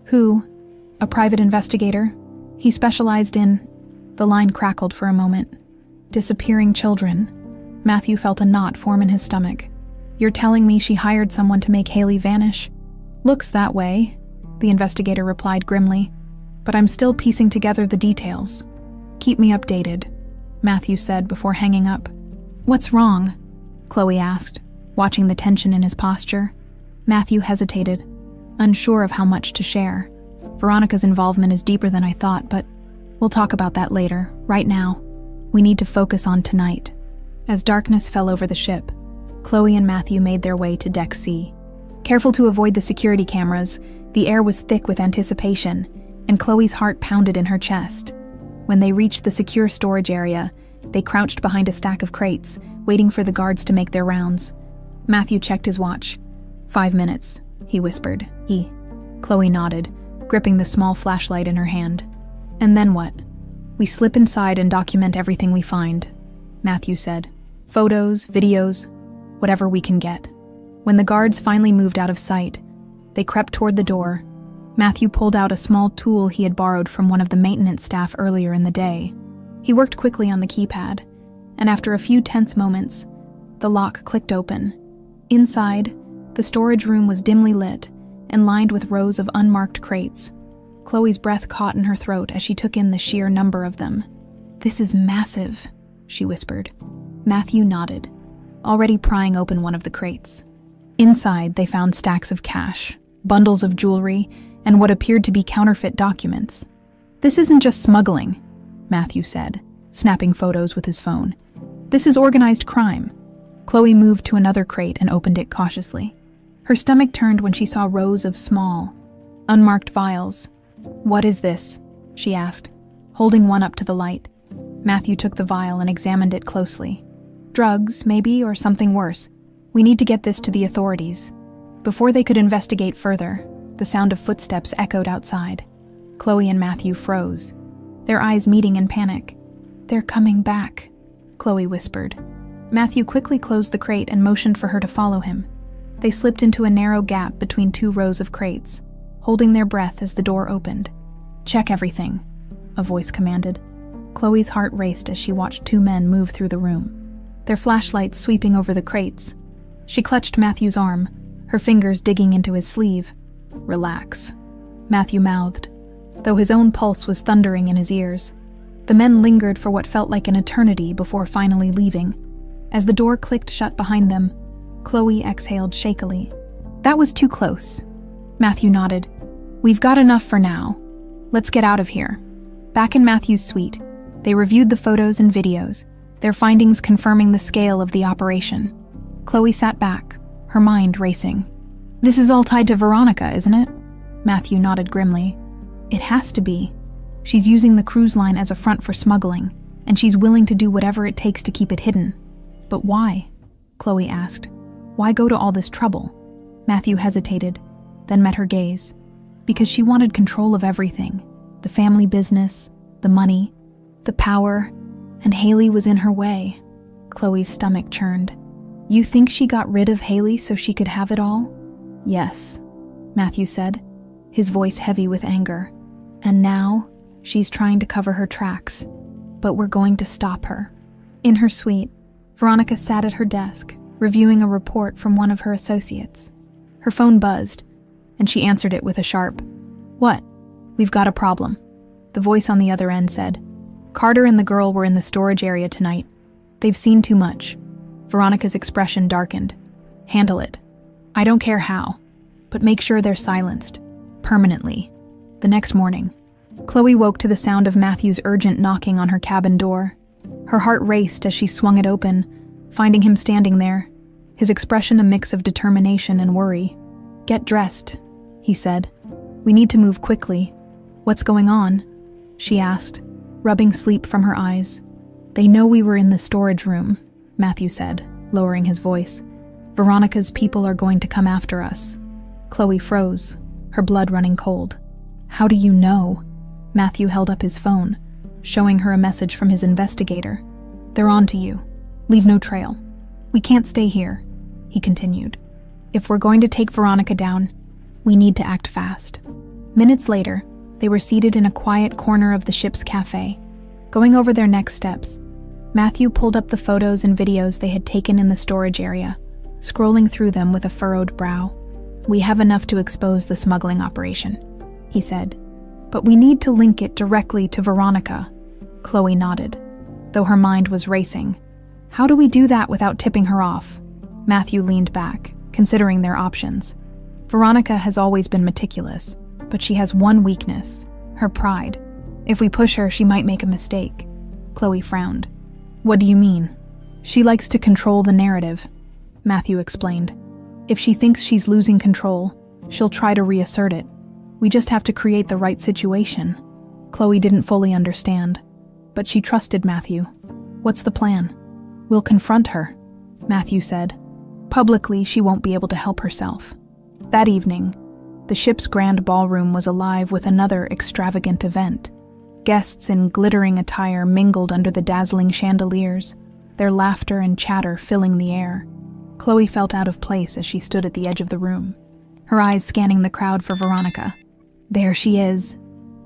[SPEAKER 1] Who? A private investigator? He specialized in... The line crackled for a moment. Disappearing children. Matthew felt a knot form in his stomach. You're telling me she hired someone to make Haley vanish? Looks that way, the investigator replied grimly. But I'm still piecing together the details. Keep me updated, Matthew said before hanging up. What's wrong? Chloe asked, watching the tension in his posture. Matthew hesitated, unsure of how much to share. Veronica's involvement is deeper than I thought, but we'll talk about that later. Right now, we need to focus on tonight. As darkness fell over the ship, Chloe and Matthew made their way to Deck C. Careful to avoid the security cameras, the air was thick with anticipation, and Chloe's heart pounded in her chest. When they reached the secure storage area, they crouched behind a stack of crates, waiting for the guards to make their rounds. Matthew checked his watch. 5 minutes, he whispered. Chloe nodded, gripping the small flashlight in her hand. And then what? We slip inside and document everything we find, Matthew said. Photos, videos, whatever we can get. When the guards finally moved out of sight, they crept toward the door. Matthew pulled out a small tool he had borrowed from one of the maintenance staff earlier in the day. He worked quickly on the keypad, and after a few tense moments, the lock clicked open. Inside, the storage room was dimly lit and lined with rows of unmarked crates. Chloe's breath caught in her throat as she took in the sheer number of them. This is massive, she whispered. Matthew nodded, already prying open one of the crates. Inside, they found stacks of cash, bundles of jewelry, and what appeared to be counterfeit documents. This isn't just smuggling, Matthew said, snapping photos with his phone. This is organized crime. Chloe moved to another crate and opened it cautiously. Her stomach turned when she saw rows of small, unmarked vials. What is this? She asked, holding one up to the light. Matthew took the vial and examined it closely. Drugs, maybe, or something worse. We need to get this to the authorities. Before they could investigate further, the sound of footsteps echoed outside. Chloe and Matthew froze, their eyes meeting in panic. They're coming back, Chloe whispered. Matthew quickly closed the crate and motioned for her to follow him. They slipped into a narrow gap between two rows of crates, holding their breath as the door opened. Check everything, a voice commanded. Chloe's heart raced as she watched two men move through the room, their flashlights sweeping over the crates. She clutched Matthew's arm, her fingers digging into his sleeve. Relax, Matthew mouthed, though his own pulse was thundering in his ears. The men lingered for what felt like an eternity before finally leaving. As the door clicked shut behind them, Chloe exhaled shakily. That was too close. Matthew nodded. We've got enough for now. Let's get out of here. Back in Matthew's suite, they reviewed the photos and videos, their findings confirming the scale of the operation. Chloe sat back, her mind racing. This is all tied to Veronica, isn't it? Matthew nodded grimly. It has to be. She's using the cruise line as a front for smuggling, and she's willing to do whatever it takes to keep it hidden. But why? Chloe asked. Why go to all this trouble? Matthew hesitated, then met her gaze. Because she wanted control of everything. The family business, the money, the power, and Haley was in her way. Chloe's stomach churned. You think she got rid of Haley so she could have it all? Yes, Matthew said, his voice heavy with anger. And now, she's trying to cover her tracks. But we're going to stop her. In her suite, Veronica sat at her desk, reviewing a report from one of her associates. Her phone buzzed, and she answered it with a sharp, "What? We've got a problem." The voice on the other end said, "Carter and the girl were in the storage area tonight. They've seen too much." Veronica's expression darkened. "Handle it. I don't care how, but make sure they're silenced. Permanently." The next morning, Chloe woke to the sound of Matthew's urgent knocking on her cabin door. Her heart raced as she swung it open, finding him standing there, his expression a mix of determination and worry. "Get dressed," he said. "We need to move quickly." "What's going on?" she asked, rubbing sleep from her eyes. "They know we were in the storage room," Matthew said, lowering his voice. "Veronica's people are going to come after us." Chloe froze, her blood running cold. "How do you know?" Matthew held up his phone, showing her a message from his investigator. "They're on to you. Leave no trail. We can't stay here," he continued. "If we're going to take Veronica down, we need to act fast." Minutes later, they were seated in a quiet corner of the ship's cafe. Going over their next steps, Matthew pulled up the photos and videos they had taken in the storage area, scrolling through them with a furrowed brow. "We have enough to expose the smuggling operation," he said. "But we need to link it directly to Veronica." Chloe nodded, though her mind was racing. "How do we do that without tipping her off?" Matthew leaned back, considering their options. Veronica has always been meticulous, but she has one weakness, her pride. If we push her, she might make a mistake. Chloe frowned. "What do you mean?" "She likes to control the narrative," Matthew explained. "If she thinks she's losing control, she'll try to reassert it. We just have to create the right situation." Chloe didn't fully understand, but she trusted Matthew. "What's the plan?" "We'll confront her," Matthew said. "Publicly, she won't be able to help herself." That evening, the ship's grand ballroom was alive with another extravagant event. Guests in glittering attire mingled under the dazzling chandeliers, their laughter and chatter filling the air. Chloe felt out of place as she stood at the edge of the room, her eyes scanning the crowd for Veronica. "There she is,"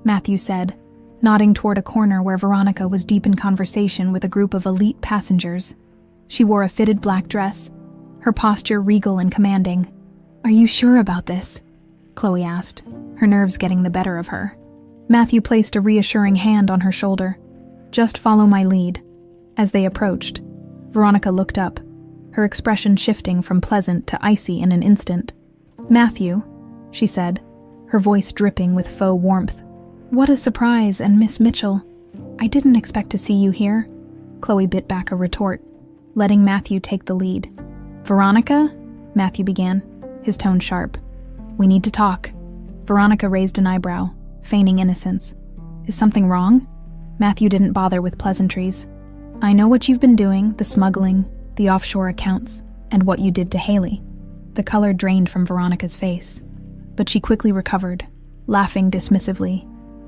[SPEAKER 1] Matthew said, nodding toward a corner where Veronica was deep in conversation with a group of elite passengers. She wore a fitted black dress, her posture regal and commanding. "Are you sure about this?" Chloe asked, her nerves getting the better of her. Matthew placed a reassuring hand on her shoulder. "Just follow my lead." As they approached, Veronica looked up, her expression shifting from pleasant to icy in an instant. "Matthew," she said, her voice dripping with faux warmth. "What a surprise, and Miss Mitchell. I didn't expect to see you here." Chloe bit back a retort, letting Matthew take the lead. "Veronica?" Matthew began, his tone sharp. "We need to talk." Veronica raised an eyebrow, feigning innocence. "Is something wrong?" Matthew didn't bother with pleasantries. "I know what you've been doing, the smuggling, the offshore accounts, and what you did to Haley." The color drained from Veronica's face, but she quickly recovered, laughing dismissively.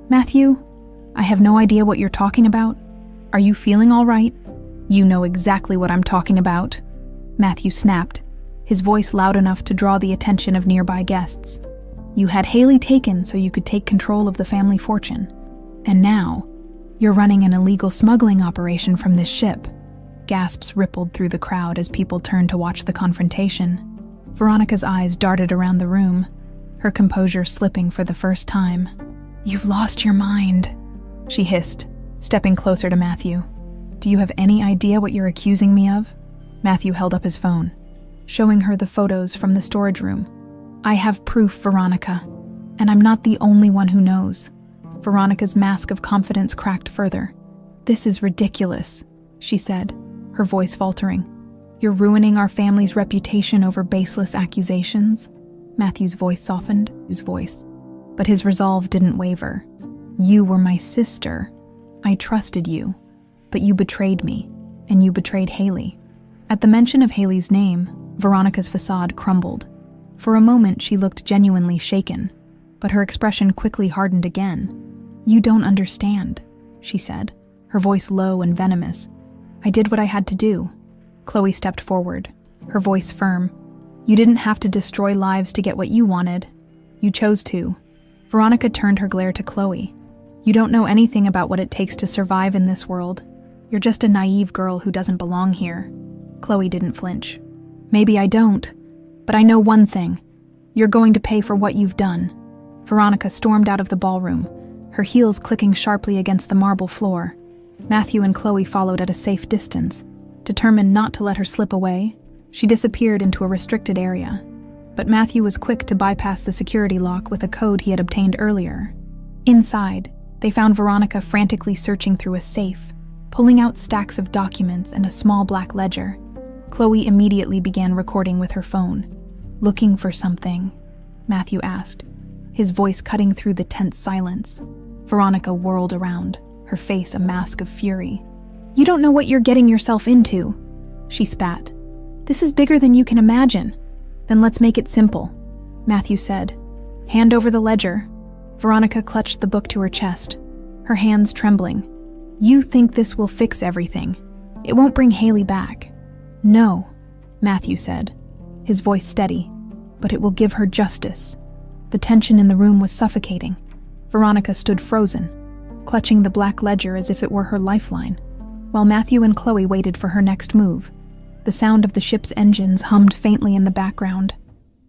[SPEAKER 1] "Matthew, I have no idea what you're talking about. Are you feeling all right?" "You know exactly what I'm talking about," Matthew snapped, his voice loud enough to draw the attention of nearby guests. "You had Haley taken so you could take control of the family fortune. And now, you're running an illegal smuggling operation from this ship." Gasps rippled through the crowd as people turned to watch the confrontation. Veronica's eyes darted around the room, her composure slipping for the first time. "You've lost your mind," she hissed, stepping closer to Matthew. "Do you have any idea what you're accusing me of?" Matthew held up his phone, showing her the photos from the storage room. I have proof, Veronica, and I'm not the only one who knows. Veronica's mask of confidence cracked further. This is ridiculous, she said, her voice faltering. You're ruining our family's reputation over baseless accusations? Matthew's voice softened, but his resolve didn't waver. You were my sister. I trusted you, but you betrayed me, and you betrayed Haley. At the mention of Haley's name, Veronica's facade crumbled. For a moment, she looked genuinely shaken, but her expression quickly hardened again. You don't understand, she said, her voice low and venomous. I did what I had to do. Chloe stepped forward, her voice firm. You didn't have to destroy lives to get what you wanted. You chose to. Veronica turned her glare to Chloe. You don't know anything about what it takes to survive in this world. You're just a naive girl who doesn't belong here. Chloe didn't flinch. Maybe I don't, but I know one thing. You're going to pay for what you've done. Veronica stormed out of the ballroom, her heels clicking sharply against the marble floor. Matthew and Chloe followed at a safe distance. Determined not to let her slip away, she disappeared into a restricted area. But Matthew was quick to bypass the security lock with a code he had obtained earlier. Inside, they found Veronica frantically searching through a safe, pulling out stacks of documents and a small black ledger. Chloe immediately began recording with her phone. Looking for something? Matthew asked, his voice cutting through the tense silence. Veronica whirled around, her face a mask of fury. You don't know what you're getting yourself into, she spat. This is bigger than you can imagine. Then let's make it simple, Matthew said. Hand over the ledger. Veronica clutched the book to her chest, her hands trembling. You think this will fix everything. It won't bring Haley back. No, Matthew said, his voice steady, but it will give her justice. The tension in the room was suffocating. Veronica stood frozen, clutching the black ledger as if it were her lifeline, while Matthew and Chloe waited for her next move. The sound of the ship's engines hummed faintly in the background,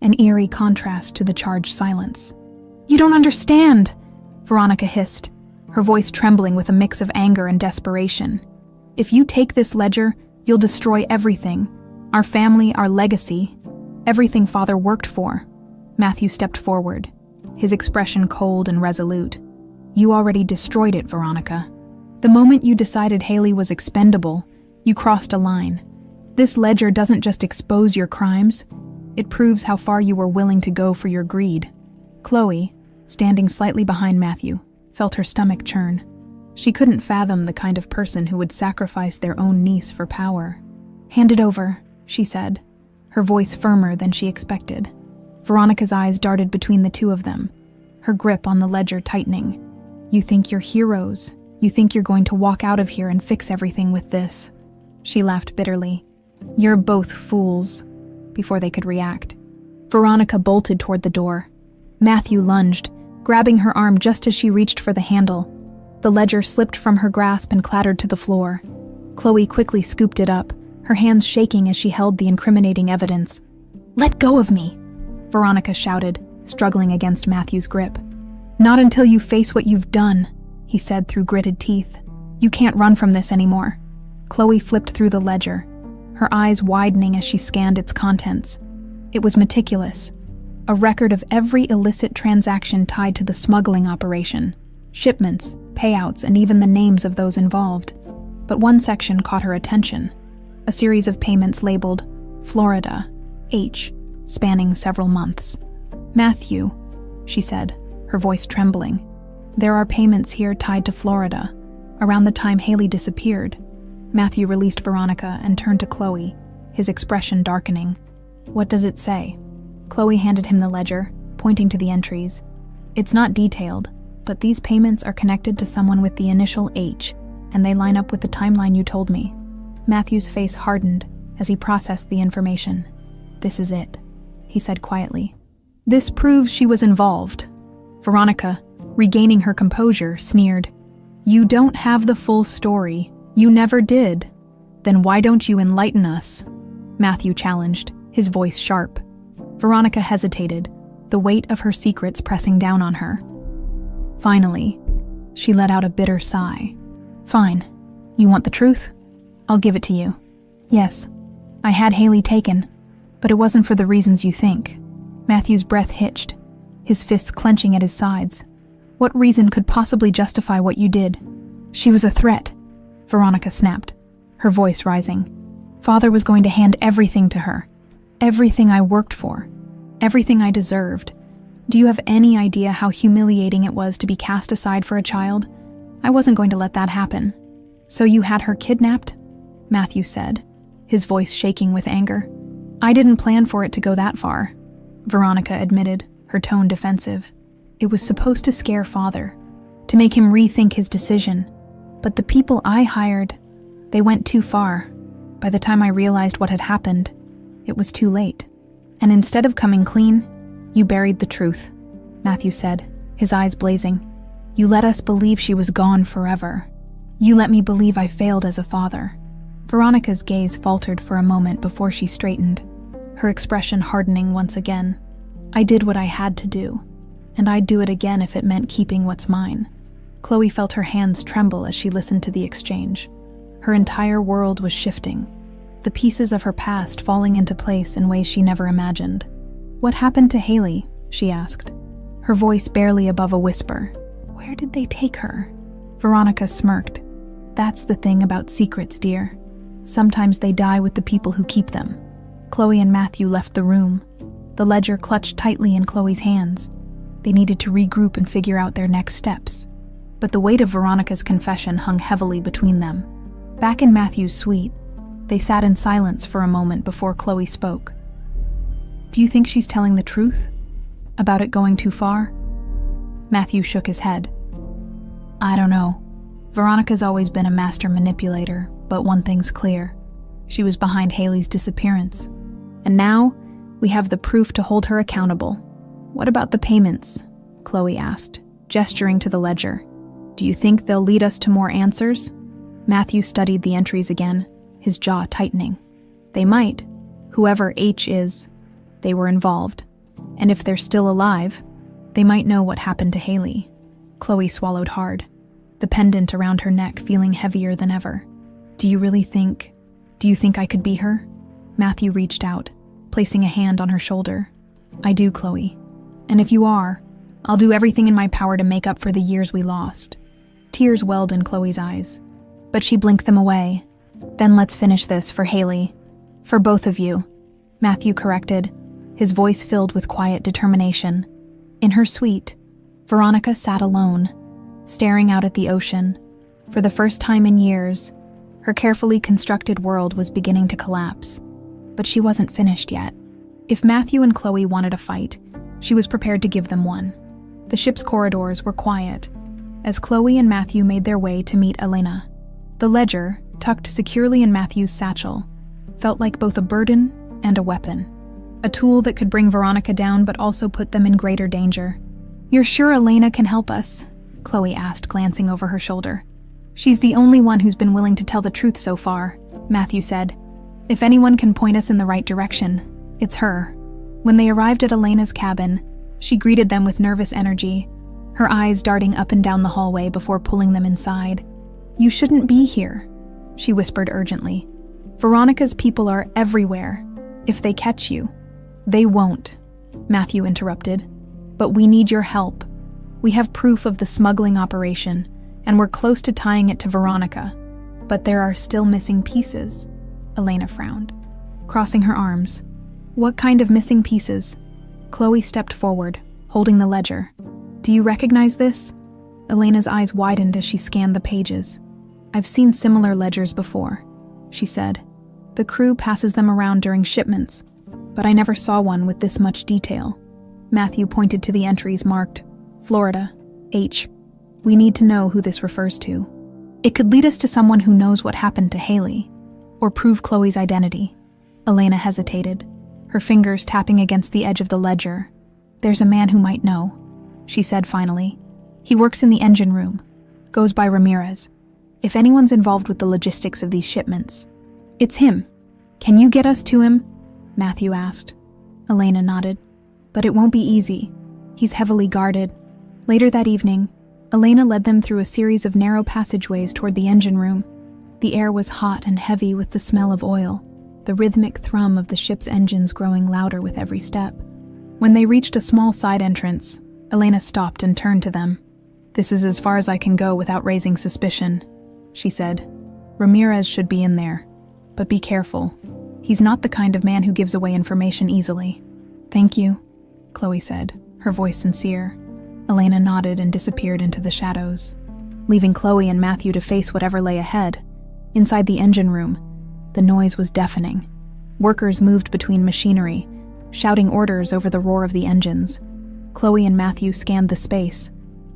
[SPEAKER 1] an eerie contrast to the charged silence. You don't understand, Veronica hissed, her voice trembling with a mix of anger and desperation. If you take this ledger, you'll destroy everything. Our family, our legacy, everything Father worked for. Matthew stepped forward, his expression cold and resolute. You already destroyed it, Veronica. The moment you decided Haley was expendable, you crossed a line. This ledger doesn't just expose your crimes, it proves how far you were willing to go for your greed. Chloe, standing slightly behind Matthew, felt her stomach churn. She couldn't fathom the kind of person who would sacrifice their own niece for power. Hand it over, she said, her voice firmer than she expected. Veronica's eyes darted between the two of them, her grip on the ledger tightening. You think you're heroes. You think you're going to walk out of here and fix everything with this. She laughed bitterly. You're both fools. Before they could react, Veronica bolted toward the door. Matthew lunged, grabbing her arm just as she reached for the handle. The ledger slipped from her grasp and clattered to the floor. Chloe quickly scooped it up, her hands shaking as she held the incriminating evidence. Let go of me, Veronica shouted, struggling against Matthew's grip. Not until you face what you've done, he said through gritted teeth. You can't run from this anymore. Chloe flipped through the ledger, her eyes widening as she scanned its contents. It was meticulous, a record of every illicit transaction tied to the smuggling operation, shipments, payouts, and even the names of those involved. But one section caught her attention, a series of payments labeled Florida, H, spanning several months. Matthew, she said, her voice trembling. There are payments here tied to Florida, around the time Haley disappeared. Matthew released Veronica and turned to Chloe, his expression darkening. What does it say? Chloe handed him the ledger, pointing to the entries. It's not detailed, but these payments are connected to someone with the initial H, and they line up with the timeline you told me. Matthew's face hardened as he processed the information. This is it, he said quietly. This proves she was involved. Veronica, regaining her composure, sneered. You don't have the full story. You never did. Then why don't you enlighten us? Matthew challenged, his voice sharp. Veronica hesitated, the weight of her secrets pressing down on her. Finally, she let out a bitter sigh. Fine. You want the truth? I'll give it to you. Yes, I had Haley taken, but it wasn't for the reasons you think. Matthew's breath hitched, his fists clenching at his sides. What reason could possibly justify what you did? She was a threat, Veronica snapped, her voice rising. Father was going to hand everything to her. Everything I worked for. Everything I deserved. Do you have any idea how humiliating it was to be cast aside for a child? I wasn't going to let that happen. So you had her kidnapped? Matthew said, his voice shaking with anger. I didn't plan for it to go that far, Veronica admitted, her tone defensive. It was supposed to scare Father, to make him rethink his decision. But the people I hired, they went too far. By the time I realized what had happened, it was too late. And instead of coming clean, you buried the truth, Matthew said, his eyes blazing. You let us believe she was gone forever. You let me believe I failed as a father. Veronica's gaze faltered for a moment before she straightened, her expression hardening once again. I did what I had to do, and I'd do it again if it meant keeping what's mine. Chloe felt her hands tremble as she listened to the exchange. Her entire world was shifting, the pieces of her past falling into place in ways she never imagined. What happened to Haley? She asked, her voice barely above a whisper. Where did they take her? Veronica smirked. That's the thing about secrets, dear. Sometimes they die with the people who keep them. Chloe and Matthew left the room, the ledger clutched tightly in Chloe's hands. They needed to regroup and figure out their next steps. But the weight of Veronica's confession hung heavily between them. Back in Matthew's suite, they sat in silence for a moment before Chloe spoke. Do you think she's telling the truth? About it going too far? Matthew shook his head. I don't know. Veronica's always been a master manipulator, but one thing's clear. She was behind Haley's disappearance. And now, we have the proof to hold her accountable. What about the payments? Chloe asked, gesturing to the ledger. Do you think they'll lead us to more answers? Matthew studied the entries again, his jaw tightening. They might. Whoever H is, they were involved. And if they're still alive, they might know what happened to Haley. Chloe swallowed hard, the pendant around her neck feeling heavier than ever. Do you think I could be her? Matthew reached out, placing a hand on her shoulder. I do, Chloe. And if you are, I'll do everything in my power to make up for the years we lost. Tears welled in Chloe's eyes, but she blinked them away. Then let's finish this for Haley. For both of you, Matthew corrected, his voice filled with quiet determination. In her suite, Veronica sat alone, staring out at the ocean. For the first time in years, her carefully constructed world was beginning to collapse. But she wasn't finished yet. If Matthew and Chloe wanted a fight, she was prepared to give them one. The ship's corridors were quiet, as Chloe and Matthew made their way to meet Elena. The ledger, tucked securely in Matthew's satchel, felt like both a burden and a weapon. A tool that could bring Veronica down but also put them in greater danger. You're sure Elena can help us? Chloe asked, glancing over her shoulder. She's the only one who's been willing to tell the truth so far, Matthew said. If anyone can point us in the right direction, it's her. When they arrived at Elena's cabin, she greeted them with nervous energy, her eyes darting up and down the hallway before pulling them inside. You shouldn't be here, she whispered urgently. Veronica's people are everywhere. If they catch you, they won't, Matthew interrupted. But we need your help. We have proof of the smuggling operation, and we're close to tying it to Veronica. But there are still missing pieces. Elena frowned, crossing her arms. What kind of missing pieces? Chloe stepped forward, holding the ledger. Do you recognize this? Elena's eyes widened as she scanned the pages. I've seen similar ledgers before, she said. The crew passes them around during shipments, but I never saw one with this much detail. Matthew pointed to the entries marked Florida, H. We need to know who this refers to. It could lead us to someone who knows what happened to Haley, or prove Chloe's identity. Elena hesitated, her fingers tapping against the edge of the ledger. There's a man who might know, she said finally. He works in the engine room, goes by Ramirez. If anyone's involved with the logistics of these shipments, it's him. Can you get us to him? Matthew asked. Elena nodded. But it won't be easy. He's heavily guarded. Later that evening, Elena led them through a series of narrow passageways toward the engine room. The air was hot and heavy with the smell of oil, the rhythmic thrum of the ship's engines growing louder with every step. When they reached a small side entrance, Elena stopped and turned to them. "This is as far as I can go without raising suspicion," she said. "Ramirez should be in there, but be careful. He's not the kind of man who gives away information easily." "Thank you," Chloe said, her voice sincere. Elena nodded and disappeared into the shadows, leaving Chloe and Matthew to face whatever lay ahead. Inside the engine room, the noise was deafening. Workers moved between machinery, shouting orders over the roar of the engines. Chloe and Matthew scanned the space,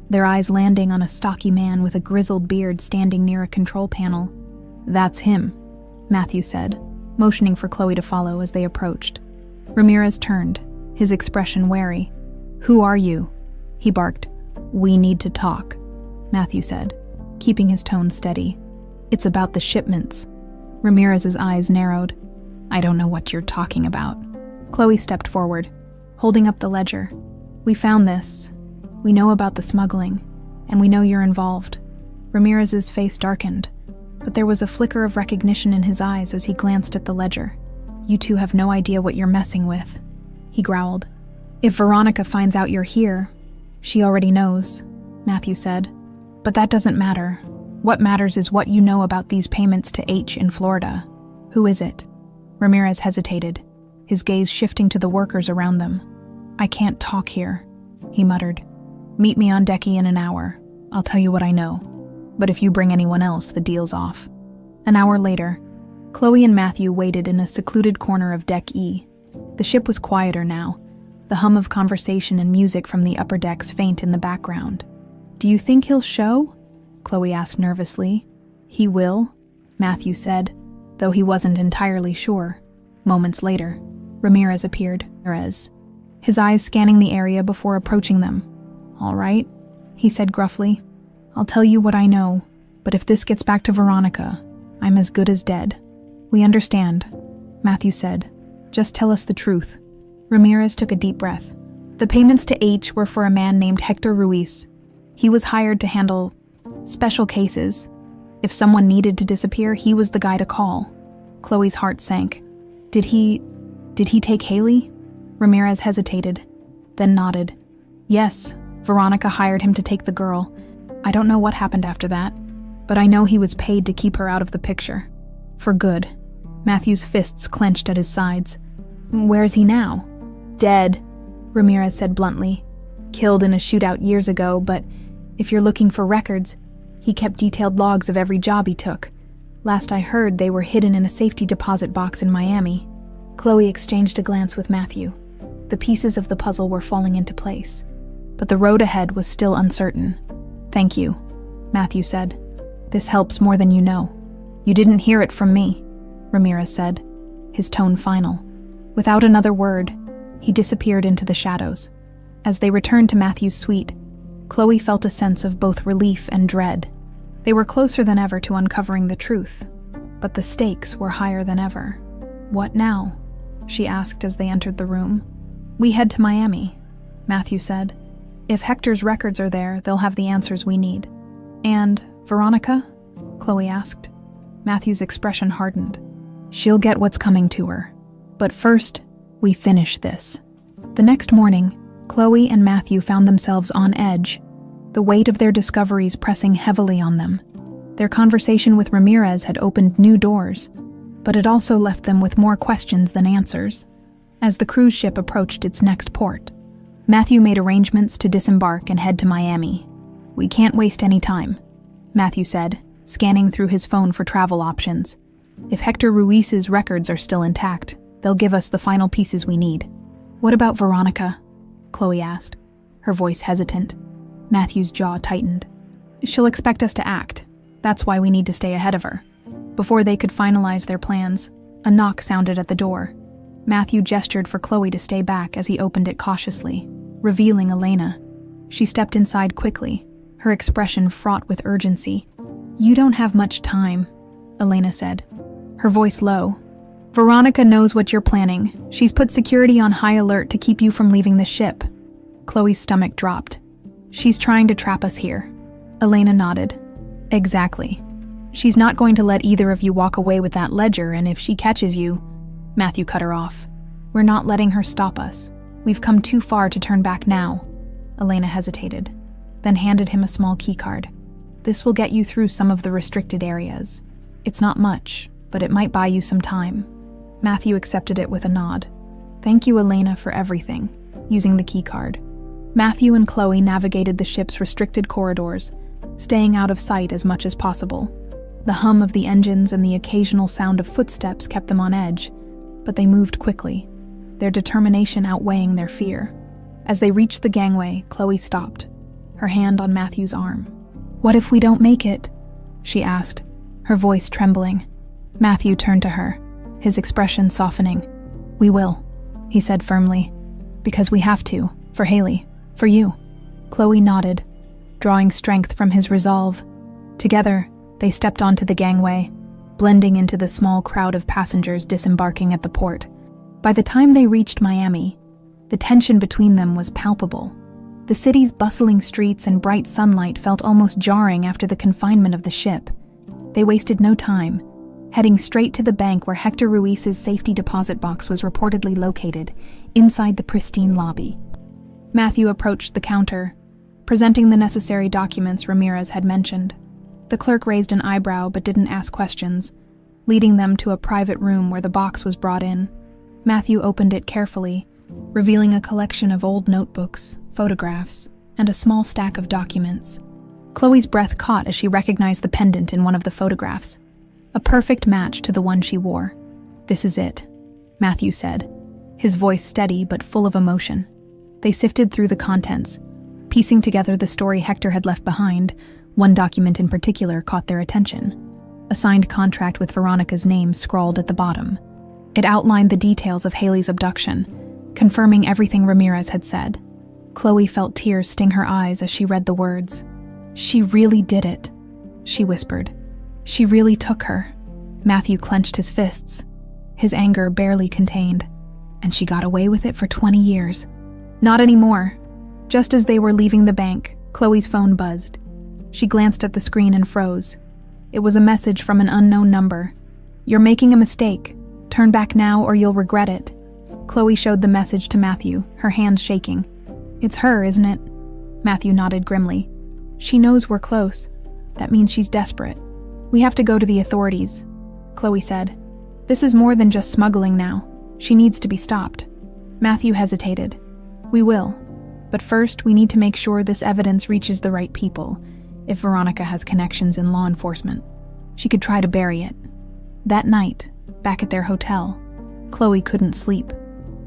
[SPEAKER 1] their eyes landing on a stocky man with a grizzled beard standing near a control panel. "That's him," Matthew said, motioning for Chloe to follow as they approached. Ramirez turned, his expression wary. "Who are you?" he barked. "We need to talk," Matthew said, keeping his tone steady. "It's about the shipments." Ramirez's eyes narrowed. "I don't know what you're talking about." Chloe stepped forward, holding up the ledger. "We found this. We know about the smuggling, and we know you're involved." Ramirez's face darkened, but there was a flicker of recognition in his eyes as he glanced at the ledger. "You two have no idea what you're messing with," he growled. "If Veronica finds out you're here, she already knows," Matthew said. "But that doesn't matter. What matters is what you know about these payments to H in Florida. Who is it?" Ramirez hesitated, his gaze shifting to the workers around them. "I can't talk here," he muttered. "Meet me on Decky in an hour. I'll tell you what I know. But if you bring anyone else, the deal's off." An hour later, Chloe and Matthew waited in a secluded corner of Deck E. The ship was quieter now, the hum of conversation and music from the upper decks faint in the background. "Do you think he'll show?" Chloe asked nervously. "He will," Matthew said, though he wasn't entirely sure. Moments later, Ramirez appeared, his eyes scanning the area before approaching them. "All right," he said gruffly. "I'll tell you what I know, but if this gets back to Veronica, I'm as good as dead." "We understand," Matthew said. "Just tell us the truth." Ramirez took a deep breath. "The payments to H were for a man named Hector Ruiz. He was hired to handle special cases. If someone needed to disappear, he was the guy to call." Chloe's heart sank. Did he take Haley?" Ramirez hesitated, then nodded. "Yes, Veronica hired him to take the girl. I don't know what happened after that, but I know he was paid to keep her out of the picture. For good." Matthew's fists clenched at his sides. "Where's he now?" "Dead," Ramirez said bluntly. "Killed in a shootout years ago, but if you're looking for records, he kept detailed logs of every job he took. Last I heard, they were hidden in a safety deposit box in Miami." Chloe exchanged a glance with Matthew. The pieces of the puzzle were falling into place, but the road ahead was still uncertain. "Thank you," Matthew said. "This helps more than you know." "You didn't hear it from me," Ramirez said, his tone final. Without another word, he disappeared into the shadows. As they returned to Matthew's suite, Chloe felt a sense of both relief and dread. They were closer than ever to uncovering the truth, but the stakes were higher than ever. "What now?" she asked as they entered the room. "We head to Miami," Matthew said. "If Hector's records are there, they'll have the answers we need." "And Veronica?" Chloe asked. Matthew's expression hardened. "She'll get what's coming to her. But first, we finish this." The next morning, Chloe and Matthew found themselves on edge, the weight of their discoveries pressing heavily on them. Their conversation with Ramirez had opened new doors, but it also left them with more questions than answers. As the cruise ship approached its next port, Matthew made arrangements to disembark and head to Miami. "We can't waste any time," Matthew said, scanning through his phone for travel options. "If Hector Ruiz's records are still intact, they'll give us the final pieces we need." "What about Veronica?" Chloe asked, her voice hesitant. Matthew's jaw tightened. "She'll expect us to act. That's why we need to stay ahead of her." Before they could finalize their plans, a knock sounded at the door. Matthew gestured for Chloe to stay back as he opened it cautiously, revealing Elena. She stepped inside quickly, her expression fraught with urgency. "You don't have much time," Elena said, her voice low. "Veronica knows what you're planning. She's put security on high alert to keep you from leaving the ship." Chloe's stomach dropped. "She's trying to trap us here." Elena nodded. "Exactly. She's not going to let either of you walk away with that ledger, and if she catches you..." Matthew cut her off. "We're not letting her stop us. We've come too far to turn back now. Elena hesitated, then handed him a small keycard. This will get you through some of the restricted areas. It's not much, but it might buy you some time. Matthew accepted it with a nod. Thank you, Elena, for everything, using the keycard. Matthew and Chloe navigated the ship's restricted corridors, staying out of sight as much as possible. The hum of the engines and the occasional sound of footsteps kept them on edge, but they moved quickly, their determination outweighing their fear. As they reached the gangway, Chloe stopped, her hand on Matthew's arm. "What if we don't make it?" she asked, her voice trembling. Matthew turned to her, his expression softening. "We will," he said firmly. "Because we have to, for Haley, for you." Chloe nodded, drawing strength from his resolve. Together, they stepped onto the gangway, blending into the small crowd of passengers disembarking at the port. By the time they reached Miami, the tension between them was palpable. The city's bustling streets and bright sunlight felt almost jarring after the confinement of the ship. They wasted no time, heading straight to the bank where Hector Ruiz's safety deposit box was reportedly located, inside the pristine lobby. Matthew approached the counter, presenting the necessary documents Ramirez had mentioned. The clerk raised an eyebrow but didn't ask questions, leading them to a private room where the box was brought in. Matthew opened it carefully, revealing a collection of old notebooks, photographs, and a small stack of documents. Chloe's breath caught as she recognized the pendant in one of the photographs, a perfect match to the one she wore. "This is it," Matthew said, his voice steady but full of emotion. They sifted through the contents, piecing together the story Hector had left behind. One document in particular caught their attention, a signed contract with Veronica's name scrawled at the bottom. It outlined the details of Haley's abduction, confirming everything Ramirez had said. Chloe felt tears sting her eyes as she read the words. "She really did it," she whispered. "She really took her." Matthew clenched his fists, his anger barely contained. "And she got away with it for 20 years. Not anymore." Just as they were leaving the bank, Chloe's phone buzzed. She glanced at the screen and froze. It was a message from an unknown number. "You're making a mistake. Turn back now or you'll regret it." Chloe showed the message to Matthew, her hands shaking. "It's her, isn't it?" Matthew nodded grimly. "She knows we're close. That means she's desperate. We have to go to the authorities," Chloe said. "This is more than just smuggling now. She needs to be stopped." Matthew hesitated. "We will. But first, we need to make sure this evidence reaches the right people, if Veronica has connections in law enforcement. She could try to bury it." That night, back at their hotel, Chloe couldn't sleep.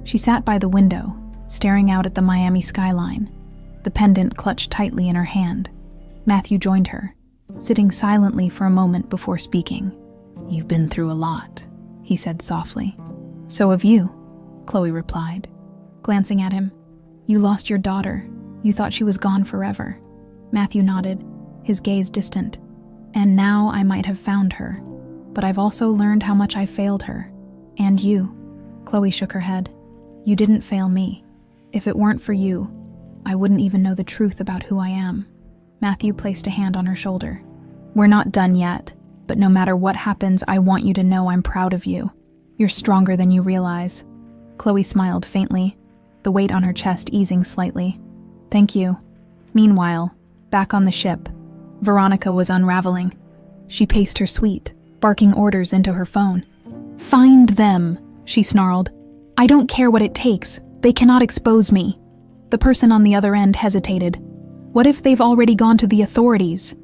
[SPEAKER 1] She sat by the window, staring out at the Miami skyline, the pendant clutched tightly in her hand. Matthew joined her, sitting silently for a moment before speaking. "You've been through a lot," he said softly. "So have you," Chloe replied, glancing at him. "You lost your daughter. You thought she was gone forever." Matthew nodded, his gaze distant. "And now I might have found her. But I've also learned how much I failed her. And you." Chloe shook her head. "You didn't fail me. If it weren't for you, I wouldn't even know the truth about who I am." Matthew placed a hand on her shoulder. "We're not done yet, but no matter what happens, I want you to know I'm proud of you. You're stronger than you realize." Chloe smiled faintly, the weight on her chest easing slightly. "Thank you." Meanwhile, back on the ship, Veronica was unraveling. She paced her suite, barking orders into her phone. "Find them," she snarled. "I don't care what it takes. They cannot expose me." The person on the other end hesitated. "What if they've already gone to the authorities?"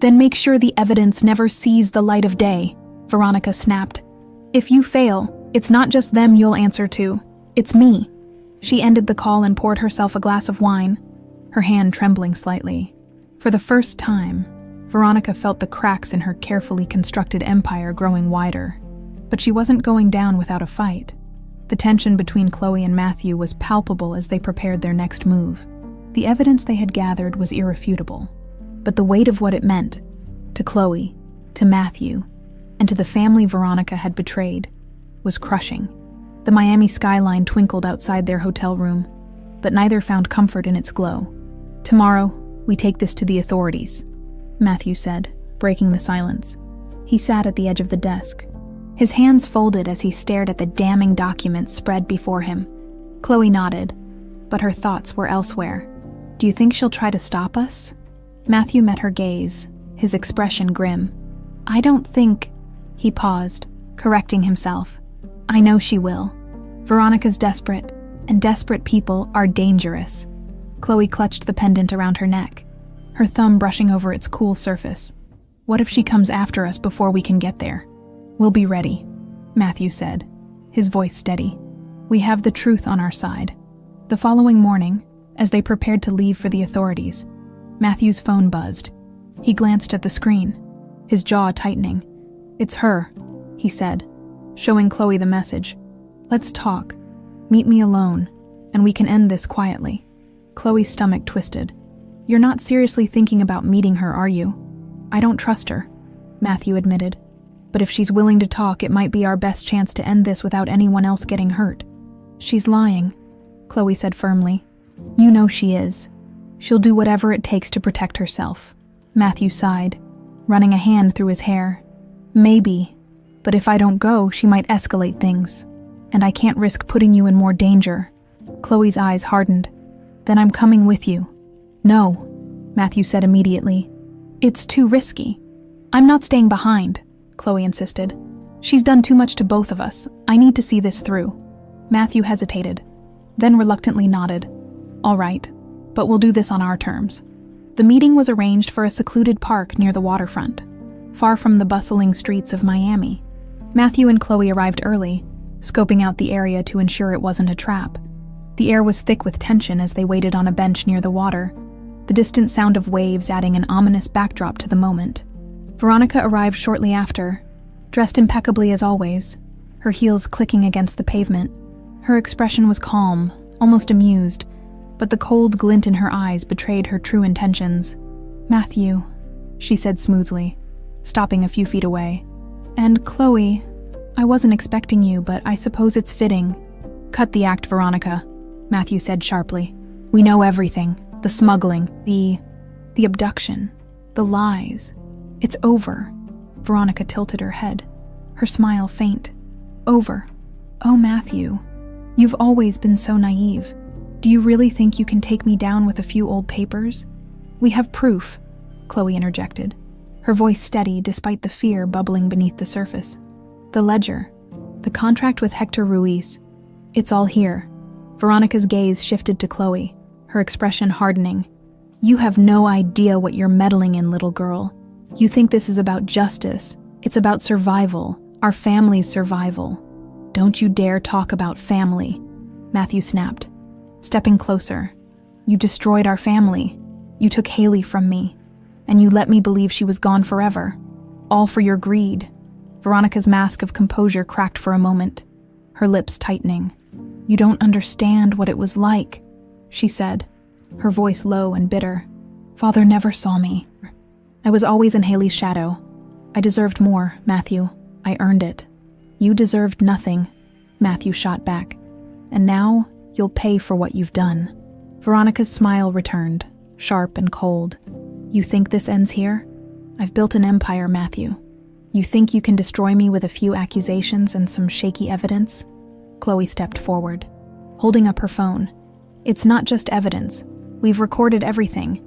[SPEAKER 1] "Then make sure the evidence never sees the light of day," Veronica snapped. "If you fail, it's not just them you'll answer to. It's me." She ended the call and poured herself a glass of wine, her hand trembling slightly. For the first time, Veronica felt the cracks in her carefully constructed empire growing wider. But she wasn't going down without a fight. The tension between Chloe and Matthew was palpable as they prepared their next move. The evidence they had gathered was irrefutable, but the weight of what it meant, to Chloe, to Matthew, and to the family Veronica had betrayed, was crushing. The Miami skyline twinkled outside their hotel room, but neither found comfort in its glow. "Tomorrow, we take this to the authorities," Matthew said, breaking the silence. He sat at the edge of the desk, his hands folded as he stared at the damning documents spread before him. Chloe nodded, but her thoughts were elsewhere. Do you think she'll try to stop us? Matthew met her gaze, his expression grim. I don't think... He paused, correcting himself. I know she will. Veronica's desperate, and desperate people are dangerous. Chloe clutched the pendant around her neck, her thumb brushing over its cool surface. What if she comes after us before we can get there? We'll be ready, Matthew said, his voice steady. We have the truth on our side. The following morning, as they prepared to leave for the authorities, Matthew's phone buzzed. He glanced at the screen, his jaw tightening. It's her, he said, showing Chloe the message. Let's talk. Meet me alone, and we can end this quietly. Chloe's stomach twisted. You're not seriously thinking about meeting her, are you? I don't trust her, Matthew admitted. But if she's willing to talk, it might be our best chance to end this without anyone else getting hurt. She's lying, Chloe said firmly. You know she is. She'll do whatever it takes to protect herself. Matthew sighed, running a hand through his hair. Maybe, but if I don't go, she might escalate things. And I can't risk putting you in more danger. Chloe's eyes hardened. Then I'm coming with you. No, Matthew said immediately. It's too risky. I'm not staying behind, Chloe insisted. She's done too much to both of us. I need to see this through. Matthew hesitated, then reluctantly nodded. All right, but we'll do this on our terms. The meeting was arranged for a secluded park near the waterfront, far from the bustling streets of Miami. Matthew and Chloe arrived early, scoping out the area to ensure it wasn't a trap. The air was thick with tension as they waited on a bench near the water, the distant sound of waves adding an ominous backdrop to the moment. Veronica arrived shortly after, dressed impeccably as always, her heels clicking against the pavement. Her expression was calm, almost amused, but the cold glint in her eyes betrayed her true intentions. Matthew, she said smoothly, stopping a few feet away. And Chloe, I wasn't expecting you, but I suppose it's fitting. Cut the act, Veronica, Matthew said sharply. We know everything. The smuggling, the abduction, the lies. It's over. Veronica tilted her head, her smile faint. Over. Oh, Matthew, you've always been so naive. Do you really think you can take me down with a few old papers? We have proof, Chloe interjected, her voice steady despite the fear bubbling beneath the surface. The ledger, the contract with Hector Ruiz. It's all here. Veronica's gaze shifted to Chloe, her expression hardening. You have no idea what you're meddling in, little girl. You think this is about justice. It's about survival, our family's survival. Don't you dare talk about family, Matthew snapped, stepping closer. You destroyed our family. You took Haley from me, and you let me believe she was gone forever. All for your greed. Veronica's mask of composure cracked for a moment, her lips tightening. You don't understand what it was like, she said, her voice low and bitter. Father never saw me. I was always in Haley's shadow. I deserved more, Matthew. I earned it. You deserved nothing, Matthew shot back. And now you'll pay for what you've done. Veronica's smile returned, sharp and cold. You think this ends here? I've built an empire, Matthew. You think you can destroy me with a few accusations and some shaky evidence? Chloe stepped forward, holding up her phone. It's not just evidence. We've recorded everything.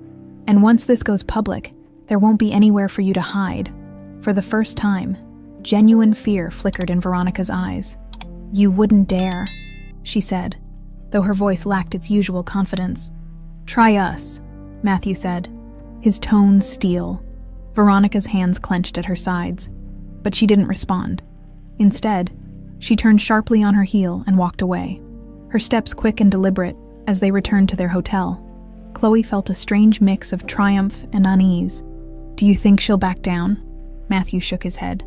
[SPEAKER 1] And once this goes public, there won't be anywhere for you to hide. For the first time, genuine fear flickered in Veronica's eyes. You wouldn't dare, she said, though her voice lacked its usual confidence. Try us, Matthew said, his tone steel. Veronica's hands clenched at her sides, but she didn't respond. Instead, she turned sharply on her heel and walked away, her steps quick and deliberate as they returned to their hotel. Chloe felt a strange mix of triumph and unease. Do you think she'll back down? Matthew shook his head.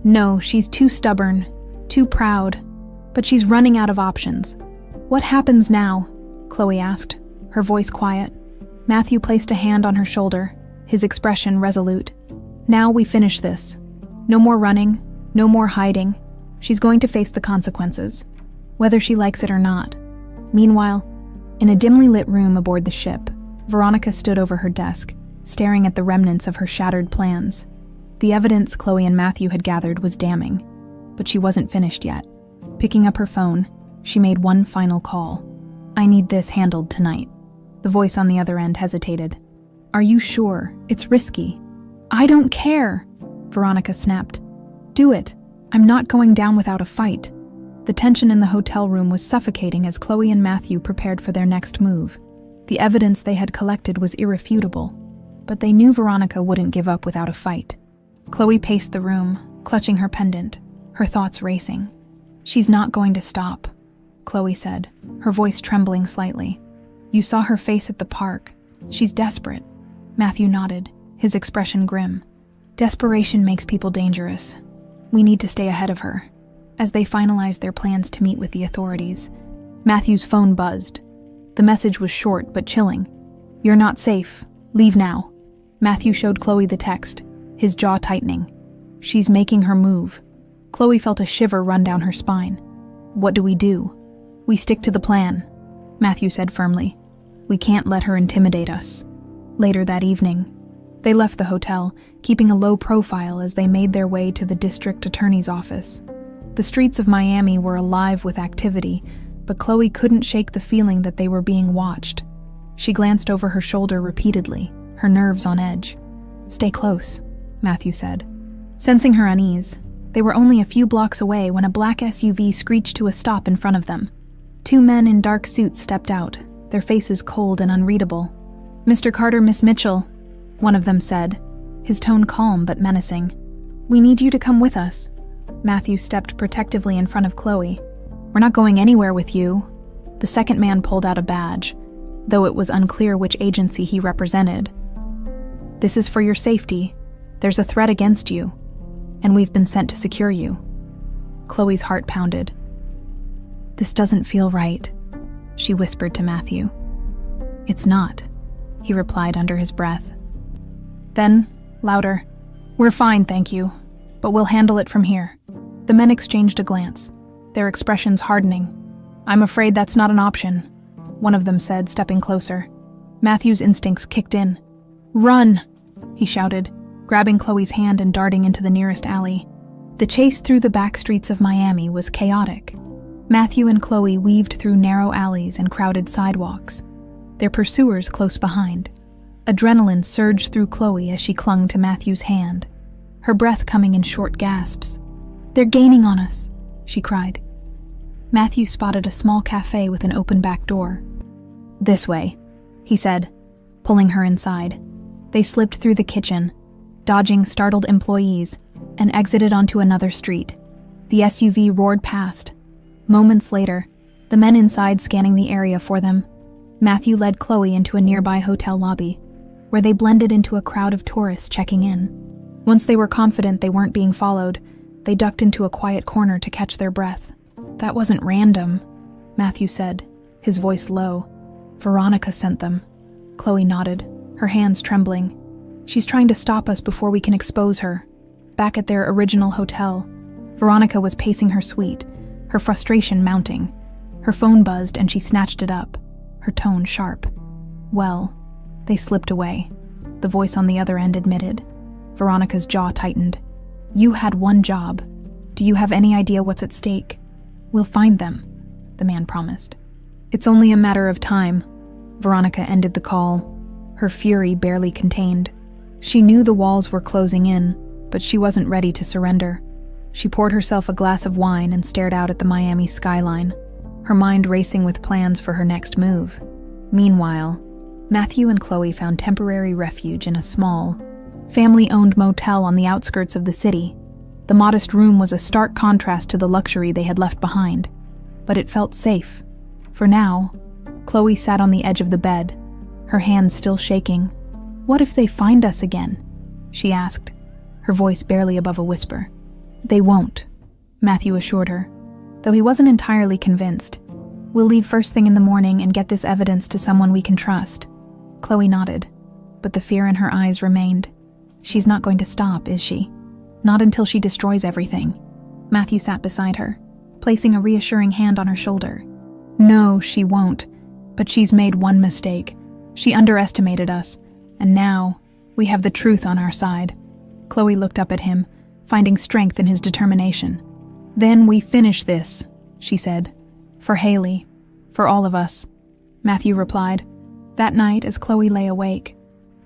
[SPEAKER 1] No, she's too stubborn, too proud, but she's running out of options. What happens now? Chloe asked, her voice quiet. Matthew placed a hand on her shoulder, his expression resolute. Now we finish this. No more running, no more hiding. She's going to face the consequences, whether she likes it or not. Meanwhile, in a dimly lit room aboard the ship, Veronica stood over her desk, staring at the remnants of her shattered plans. The evidence Chloe and Matthew had gathered was damning, but she wasn't finished yet. Picking up her phone, she made one final call. I need this handled tonight. The voice on the other end hesitated. Are you sure? It's risky. I don't care, Veronica snapped. Do it. I'm not going down without a fight. The tension in the hotel room was suffocating as Chloe and Matthew prepared for their next move. The evidence they had collected was irrefutable, but they knew Veronica wouldn't give up without a fight. Chloe paced the room, clutching her pendant, her thoughts racing. She's not going to stop, Chloe said, her voice trembling slightly. You saw her face at the park. She's desperate. Matthew nodded, his expression grim. Desperation makes people dangerous. We need to stay ahead of her. As they finalized their plans to meet with the authorities, Matthew's phone buzzed. The message was short but chilling. You're not safe. Leave now. Matthew showed Chloe the text, his jaw tightening. She's making her move. Chloe felt a shiver run down her spine. What do? We stick to the plan, Matthew said firmly. We can't let her intimidate us. Later that evening, they left the hotel, keeping a low profile as they made their way to the district attorney's office. The streets of Miami were alive with activity, but Chloe couldn't shake the feeling that they were being watched. She glanced over her shoulder repeatedly, her nerves on edge. Stay close, Matthew said. Sensing her unease, they were only a few blocks away when a black SUV screeched to a stop in front of them. Two men in dark suits stepped out, their faces cold and unreadable. Mr. Carter, Miss Mitchell, one of them said, his tone calm but menacing. We need you to come with us. Matthew stepped protectively in front of Chloe. We're not going anywhere with you. The second man pulled out a badge, though it was unclear which agency he represented. This is for your safety. There's a threat against you, and we've been sent to secure you. Chloe's heart pounded. This doesn't feel right, she whispered to Matthew. It's not, he replied under his breath. Then, louder, we're fine, thank you, but we'll handle it from here. The men exchanged a glance, their expressions hardening. I'm afraid that's not an option, one of them said, stepping closer. Matthew's instincts kicked in. Run, he shouted, grabbing Chloe's hand and darting into the nearest alley. The chase through the back streets of Miami was chaotic. Matthew and Chloe weaved through narrow alleys and crowded sidewalks, their pursuers close behind. Adrenaline surged through Chloe as she clung to Matthew's hand, her breath coming in short gasps. They're gaining on us, she cried. Matthew spotted a small cafe with an open back door. This way, he said, pulling her inside. They slipped through the kitchen, dodging startled employees, and exited onto another street. The SUV roared past. Moments later, the men inside scanning the area for them. Matthew led Chloe into a nearby hotel lobby, where they blended into a crowd of tourists checking in. Once they were confident they weren't being followed, they ducked into a quiet corner to catch their breath. That wasn't random, Matthew said, his voice low. Veronica sent them. Chloe nodded, her hands trembling. She's trying to stop us before we can expose her. Back at their original hotel, Veronica was pacing her suite, her frustration mounting. Her phone buzzed and she snatched it up, her tone sharp. Well, they slipped away, the voice on the other end admitted. Veronica's jaw tightened. You had one job. Do you have any idea what's at stake? We'll find them, the man promised. It's only a matter of time. Veronica ended the call, her fury barely contained. She knew the walls were closing in, but she wasn't ready to surrender. She poured herself a glass of wine and stared out at the Miami skyline, her mind racing with plans for her next move. Meanwhile, Matthew and Chloe found temporary refuge in a small, family-owned motel on the outskirts of the city. The modest room was a stark contrast to the luxury they had left behind, but it felt safe. For now, Chloe sat on the edge of the bed, her hands still shaking. What if they find us again? She asked, her voice barely above a whisper. They won't, Matthew assured her, though he wasn't entirely convinced. We'll leave first thing in the morning and get this evidence to someone we can trust. Chloe nodded, but the fear in her eyes remained. She's not going to stop, is she? Not until she destroys everything. Matthew sat beside her, placing a reassuring hand on her shoulder. No, she won't, but she's made one mistake. She underestimated us, and now we have the truth on our side. Chloe looked up at him, finding strength in his determination. Then we finish this, she said. For Haley, for all of us. Matthew replied. That night, as Chloe lay awake,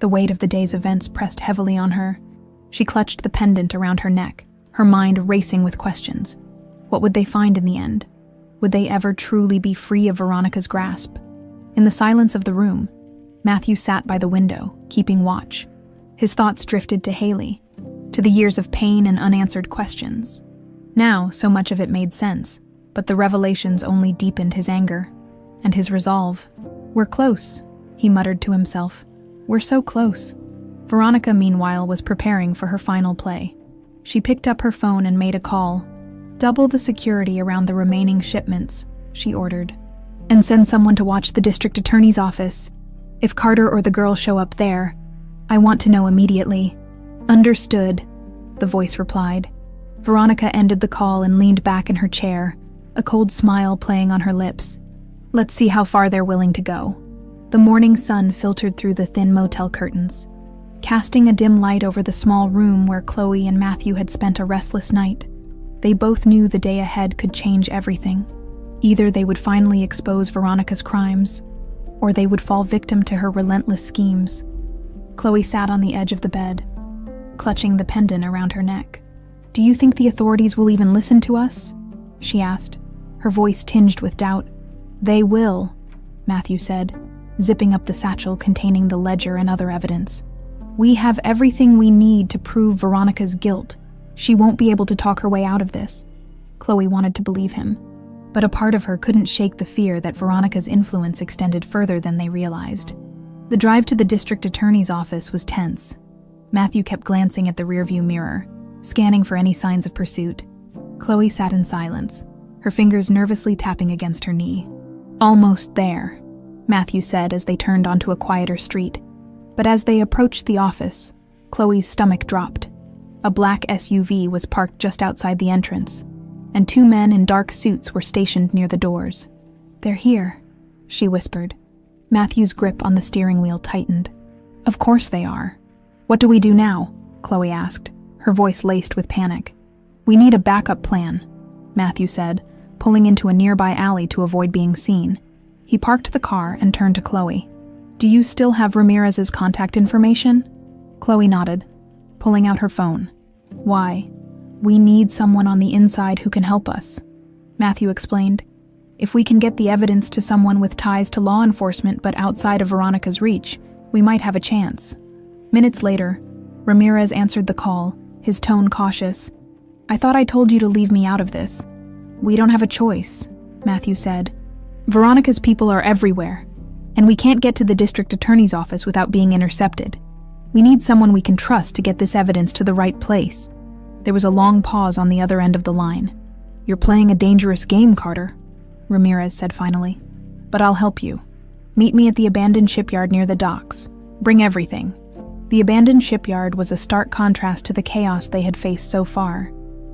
[SPEAKER 1] the weight of the day's events pressed heavily on her. She clutched the pendant around her neck, her mind racing with questions. What would they find in the end? Would they ever truly be free of Veronica's grasp? In the silence of the room, Matthew sat by the window, keeping watch. His thoughts drifted to Haley, to the years of pain and unanswered questions. Now, so much of it made sense, but the revelations only deepened his anger and his resolve. We're close, he muttered to himself. We're so close. Veronica, meanwhile, was preparing for her final play. She picked up her phone and made a call. Double the security around the remaining shipments, she ordered. And send someone to watch the district attorney's office. If Carter or the girl show up there, I want to know immediately. Understood, the voice replied. Veronica ended the call and leaned back in her chair, a cold smile playing on her lips. Let's see how far they're willing to go. The morning sun filtered through the thin motel curtains, casting a dim light over the small room where Chloe and Matthew had spent a restless night. They both knew the day ahead could change everything. Either they would finally expose Veronica's crimes, or they would fall victim to her relentless schemes. Chloe sat on the edge of the bed, clutching the pendant around her neck. Do you think the authorities will even listen to us? She asked, her voice tinged with doubt. They will, Matthew said, zipping up the satchel containing the ledger and other evidence. We have everything we need to prove Veronica's guilt. She won't be able to talk her way out of this. Chloe wanted to believe him, but a part of her couldn't shake the fear that Veronica's influence extended further than they realized. The drive to the district attorney's office was tense. Matthew kept glancing at the rearview mirror, scanning for any signs of pursuit. Chloe sat in silence, her fingers nervously tapping against her knee. Almost there, Matthew said as they turned onto a quieter street. But as they approached the office, Chloe's stomach dropped. A black SUV was parked just outside the entrance, and two men in dark suits were stationed near the doors. They're here, she whispered. Matthew's grip on the steering wheel tightened. Of course they are. What do we do now? Chloe asked, her voice laced with panic. We need a backup plan, Matthew said, pulling into a nearby alley to avoid being seen. He parked the car and turned to Chloe. Do you still have Ramirez's contact information? Chloe nodded, pulling out her phone. Why? We need someone on the inside who can help us, Matthew explained. If we can get the evidence to someone with ties to law enforcement but outside of Veronica's reach, we might have a chance. Minutes later, Ramirez answered the call, his tone cautious. I thought I told you to leave me out of this. We don't have a choice, Matthew said. Veronica's people are everywhere, and we can't get to the district attorney's office without being intercepted. We need someone we can trust to get this evidence to the right place. There was a long pause on the other end of the line. You're playing a dangerous game, Carter, Ramirez said finally. But I'll help you. Meet me at the abandoned shipyard near the docks. Bring everything. The abandoned shipyard was a stark contrast to the chaos they had faced so far.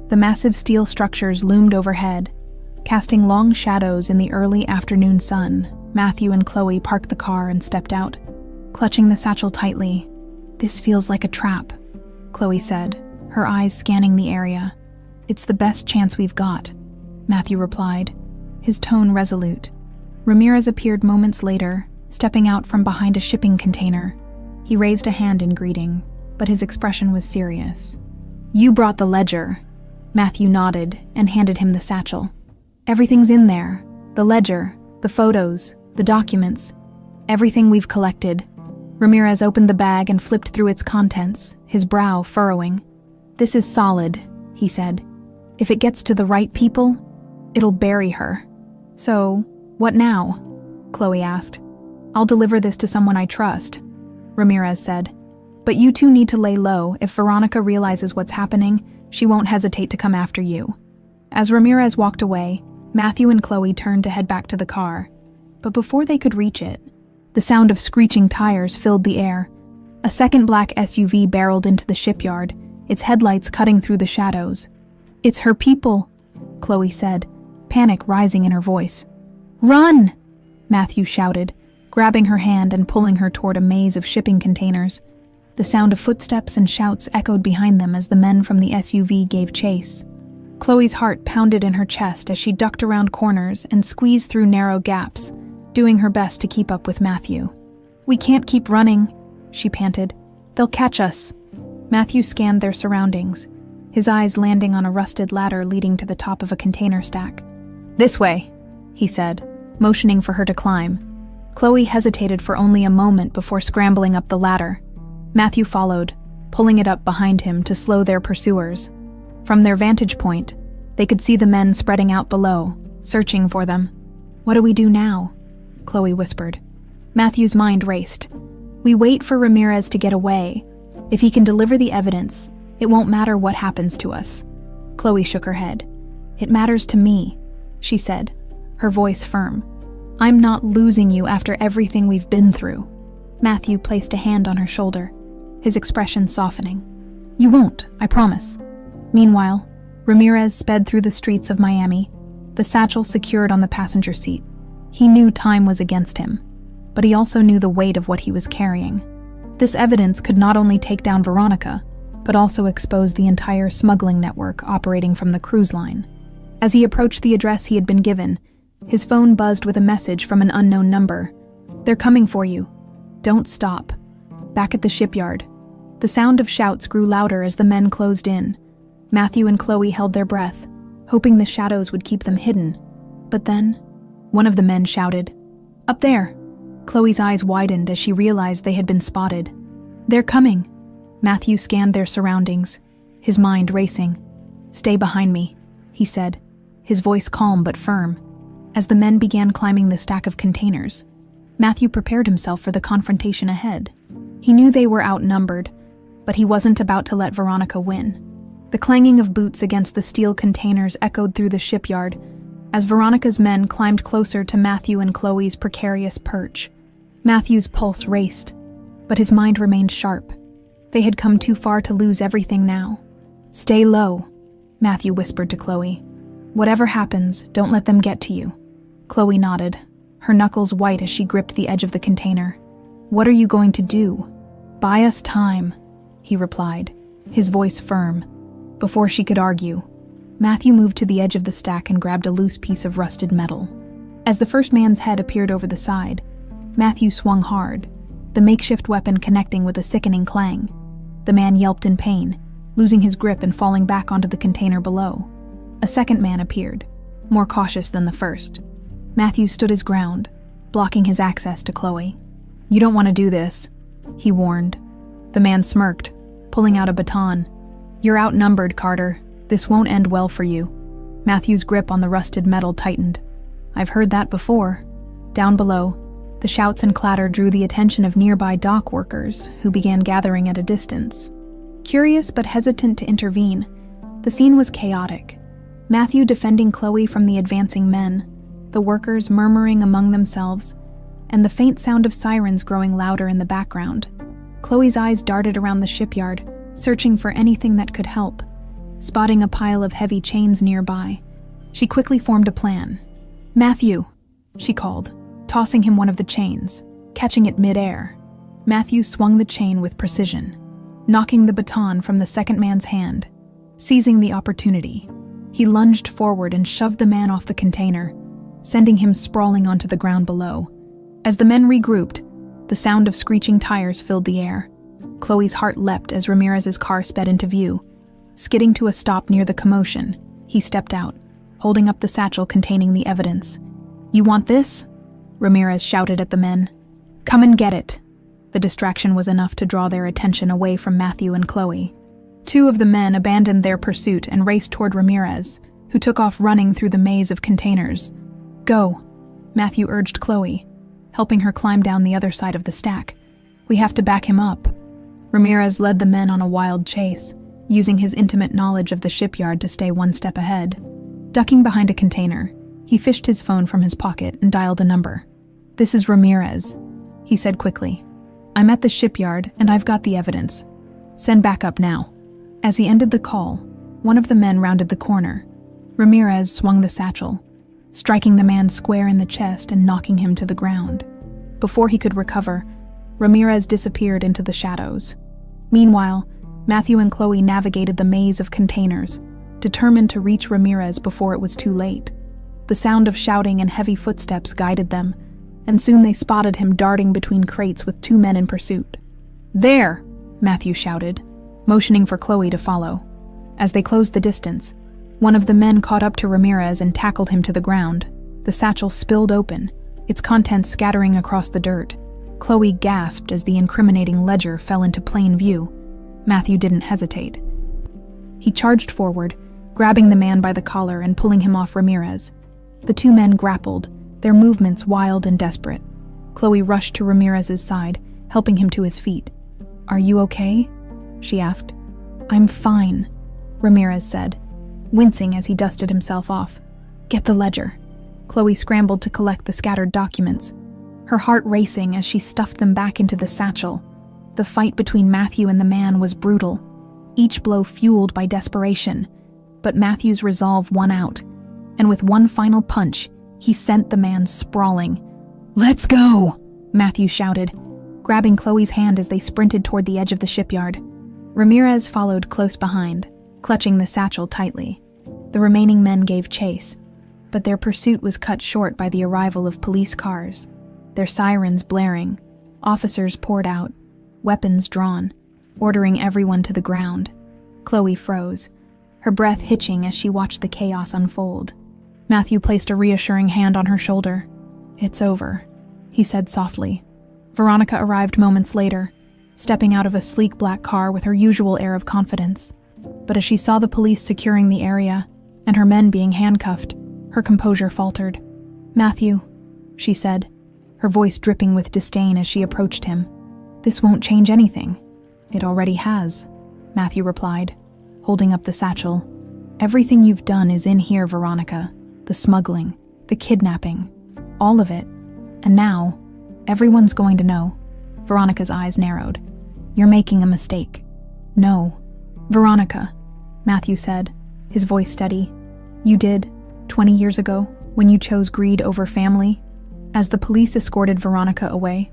[SPEAKER 1] The massive steel structures loomed overhead, casting long shadows in the early afternoon sun. Matthew and Chloe parked the car and stepped out, clutching the satchel tightly. This feels like a trap, Chloe said, her eyes scanning the area. It's the best chance we've got, Matthew replied, his tone resolute. Ramirez appeared moments later, stepping out from behind a shipping container. He raised a hand in greeting, but his expression was serious. You brought the ledger. Matthew nodded and handed him the satchel. Everything's in there. The ledger, the photos, the documents, everything we've collected. Ramirez opened the bag and flipped through its contents, his brow furrowing. This is solid, he said. If it gets to the right people, it'll bury her. So, what now? Chloe asked. I'll deliver this to someone I trust, Ramirez said. But you two need to lay low. If Veronica realizes what's happening, she won't hesitate to come after you. As Ramirez walked away, Matthew and Chloe turned to head back to the car. But before they could reach it, the sound of screeching tires filled the air. A second black SUV barreled into the shipyard, its headlights cutting through the shadows. It's her people, Chloe said, panic rising in her voice. Run! Matthew shouted, grabbing her hand and pulling her toward a maze of shipping containers. The sound of footsteps and shouts echoed behind them as the men from the SUV gave chase. Chloe's heart pounded in her chest as she ducked around corners and squeezed through narrow gaps, doing her best to keep up with Matthew. "We can't keep running," she panted. "They'll catch us." Matthew scanned their surroundings, his eyes landing on a rusted ladder leading to the top of a container stack. "This way," he said, motioning for her to climb. Chloe hesitated for only a moment before scrambling up the ladder. Matthew followed, pulling it up behind him to slow their pursuers. From their vantage point, they could see the men spreading out below, searching for them. "What do we do now?" Chloe whispered. Matthew's mind raced. "We wait for Ramirez to get away. If he can deliver the evidence, it won't matter what happens to us." Chloe shook her head. "It matters to me," she said, her voice firm. "I'm not losing you after everything we've been through." Matthew placed a hand on her shoulder, his expression softening. "You won't, I promise." Meanwhile, Ramirez sped through the streets of Miami, the satchel secured on the passenger seat. He knew time was against him, but he also knew the weight of what he was carrying. This evidence could not only take down Veronica, but also expose the entire smuggling network operating from the cruise line. As he approached the address he had been given, his phone buzzed with a message from an unknown number. "They're coming for you. Don't stop." Back at the shipyard, the sound of shouts grew louder as the men closed in. Matthew and Chloe held their breath, hoping the shadows would keep them hidden. But then, one of the men shouted, "Up there!" Chloe's eyes widened as she realized they had been spotted. "They're coming!" Matthew scanned their surroundings, his mind racing. "Stay behind me," he said, his voice calm but firm. As the men began climbing the stack of containers, Matthew prepared himself for the confrontation ahead. He knew they were outnumbered, but he wasn't about to let Veronica win. The clanging of boots against the steel containers echoed through the shipyard as Veronica's men climbed closer to Matthew and Chloe's precarious perch. Matthew's pulse raced, but his mind remained sharp. They had come too far to lose everything now. "Stay low," Matthew whispered to Chloe. "Whatever happens, don't let them get to you." Chloe nodded, her knuckles white as she gripped the edge of the container. "What are you going to do?" "Buy us time," he replied, his voice firm. Before she could argue, Matthew moved to the edge of the stack and grabbed a loose piece of rusted metal. As the first man's head appeared over the side, Matthew swung hard, the makeshift weapon connecting with a sickening clang. The man yelped in pain, losing his grip and falling back onto the container below. A second man appeared, more cautious than the first. Matthew stood his ground, blocking his access to Chloe. "You don't want to do this," he warned. The man smirked, pulling out a baton. "You're outnumbered, Carter. This won't end well for you." Matthew's grip on the rusted metal tightened. "I've heard that before." Down below, the shouts and clatter drew the attention of nearby dock workers, who began gathering at a distance. Curious but hesitant to intervene, the scene was chaotic. Matthew defending Chloe from the advancing men, the workers murmuring among themselves, and the faint sound of sirens growing louder in the background. Chloe's eyes darted around the shipyard, searching for anything that could help. Spotting a pile of heavy chains nearby, she quickly formed a plan. "Matthew," she called, tossing him one of the chains, catching it mid-air. Matthew swung the chain with precision, knocking the baton from the second man's hand. Seizing the opportunity, he lunged forward and shoved the man off the container, sending him sprawling onto the ground below. As the men regrouped, the sound of screeching tires filled the air. Chloe's heart leapt as Ramirez's car sped into view. Skidding to a stop near the commotion, he stepped out, holding up the satchel containing the evidence. "You want this?" Ramirez shouted at the men. "Come and get it." The distraction was enough to draw their attention away from Matthew and Chloe. Two of the men abandoned their pursuit and raced toward Ramirez, who took off running through the maze of containers. "Go," Matthew urged Chloe, helping her climb down the other side of the stack. "We have to back him up." Ramirez led the men on a wild chase, using his intimate knowledge of the shipyard to stay one step ahead. Ducking behind a container, he fished his phone from his pocket and dialed a number. "This is Ramirez," he said quickly. "I'm at the shipyard and I've got the evidence. Send backup now." As he ended the call, one of the men rounded the corner. Ramirez swung the satchel, striking the man square in the chest and knocking him to the ground. Before he could recover, Ramirez disappeared into the shadows. Meanwhile, Matthew and Chloe navigated the maze of containers, determined to reach Ramirez before it was too late. The sound of shouting and heavy footsteps guided them, and soon they spotted him darting between crates with 2 men in pursuit. "There!" Matthew shouted, motioning for Chloe to follow. As they closed the distance, one of the men caught up to Ramirez and tackled him to the ground. The satchel spilled open, its contents scattering across the dirt. Chloe gasped as the incriminating ledger fell into plain view. Matthew didn't hesitate. He charged forward, grabbing the man by the collar and pulling him off Ramirez. The 2 men grappled, their movements wild and desperate. Chloe rushed to Ramirez's side, helping him to his feet. "Are you okay?" she asked. "I'm fine," Ramirez said, wincing as he dusted himself off. "Get the ledger." Chloe scrambled to collect the scattered documents, her heart racing as she stuffed them back into the satchel. The fight between Matthew and the man was brutal, each blow fueled by desperation, but Matthew's resolve won out, and with one final punch, he sent the man sprawling. "Let's go!" Matthew shouted, grabbing Chloe's hand as they sprinted toward the edge of the shipyard. Ramirez followed close behind, clutching the satchel tightly. The remaining men gave chase, but their pursuit was cut short by the arrival of police cars, their sirens blaring. Officers poured out, weapons drawn, ordering everyone to the ground. Chloe froze, her breath hitching as she watched the chaos unfold. Matthew placed a reassuring hand on her shoulder. "It's over," he said softly. Veronica arrived moments later, stepping out of a sleek black car with her usual air of confidence. But as she saw the police securing the area and her men being handcuffed, her composure faltered. "Matthew," she said, her voice dripping with disdain as she approached him. "This won't change anything." "It already has," Matthew replied, holding up the satchel. "Everything you've done is in here, Veronica. The smuggling, the kidnapping, all of it. And now, everyone's going to know." Veronica's eyes narrowed. "You're making a mistake." "No." "Veronica," Matthew said, his voice steady. "You did, 20 years ago, when you chose greed over family." As the police escorted Veronica away,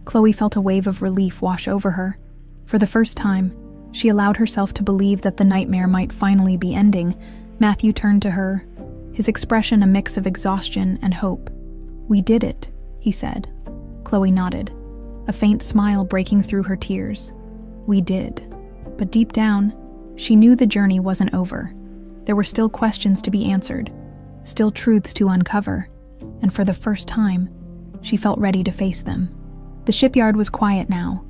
[SPEAKER 1] Chloe felt a wave of relief wash over her. For the first time, she allowed herself to believe that the nightmare might finally be ending. Matthew turned to her, his expression a mix of exhaustion and hope. "We did it," he said. Chloe nodded, a faint smile breaking through her tears. "We did." But deep down, she knew the journey wasn't over. There were still questions to be answered, still truths to uncover, and for the first time, she felt ready to face them. The shipyard was quiet now,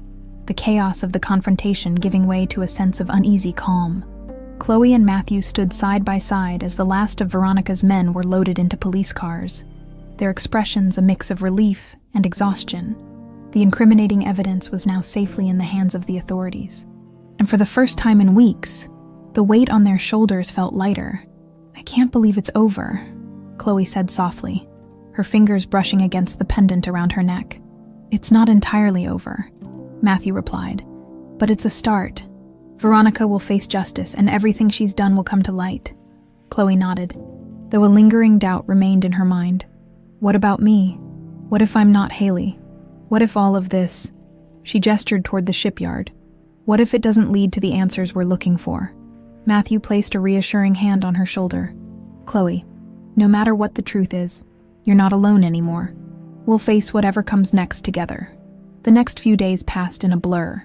[SPEAKER 1] the chaos of the confrontation giving way to a sense of uneasy calm. Chloe and Matthew stood side by side as the last of Veronica's men were loaded into police cars, their expressions a mix of relief and exhaustion. The incriminating evidence was now safely in the hands of the authorities. And for the first time in weeks, the weight on their shoulders felt lighter. "I can't believe it's over," Chloe said softly, her fingers brushing against the pendant around her neck. "It's not entirely over," Matthew replied, "but it's a start. Veronica will face justice and everything she's done will come to light." Chloe nodded, though a lingering doubt remained in her mind. "What about me? What if I'm not Haley? What if all of this—" She gestured toward the shipyard. "What if it doesn't lead to the answers we're looking for?" Matthew placed a reassuring hand on her shoulder. "Chloe, no matter what the truth is, you're not alone anymore. We'll face whatever comes next together." The next few days passed in a blur.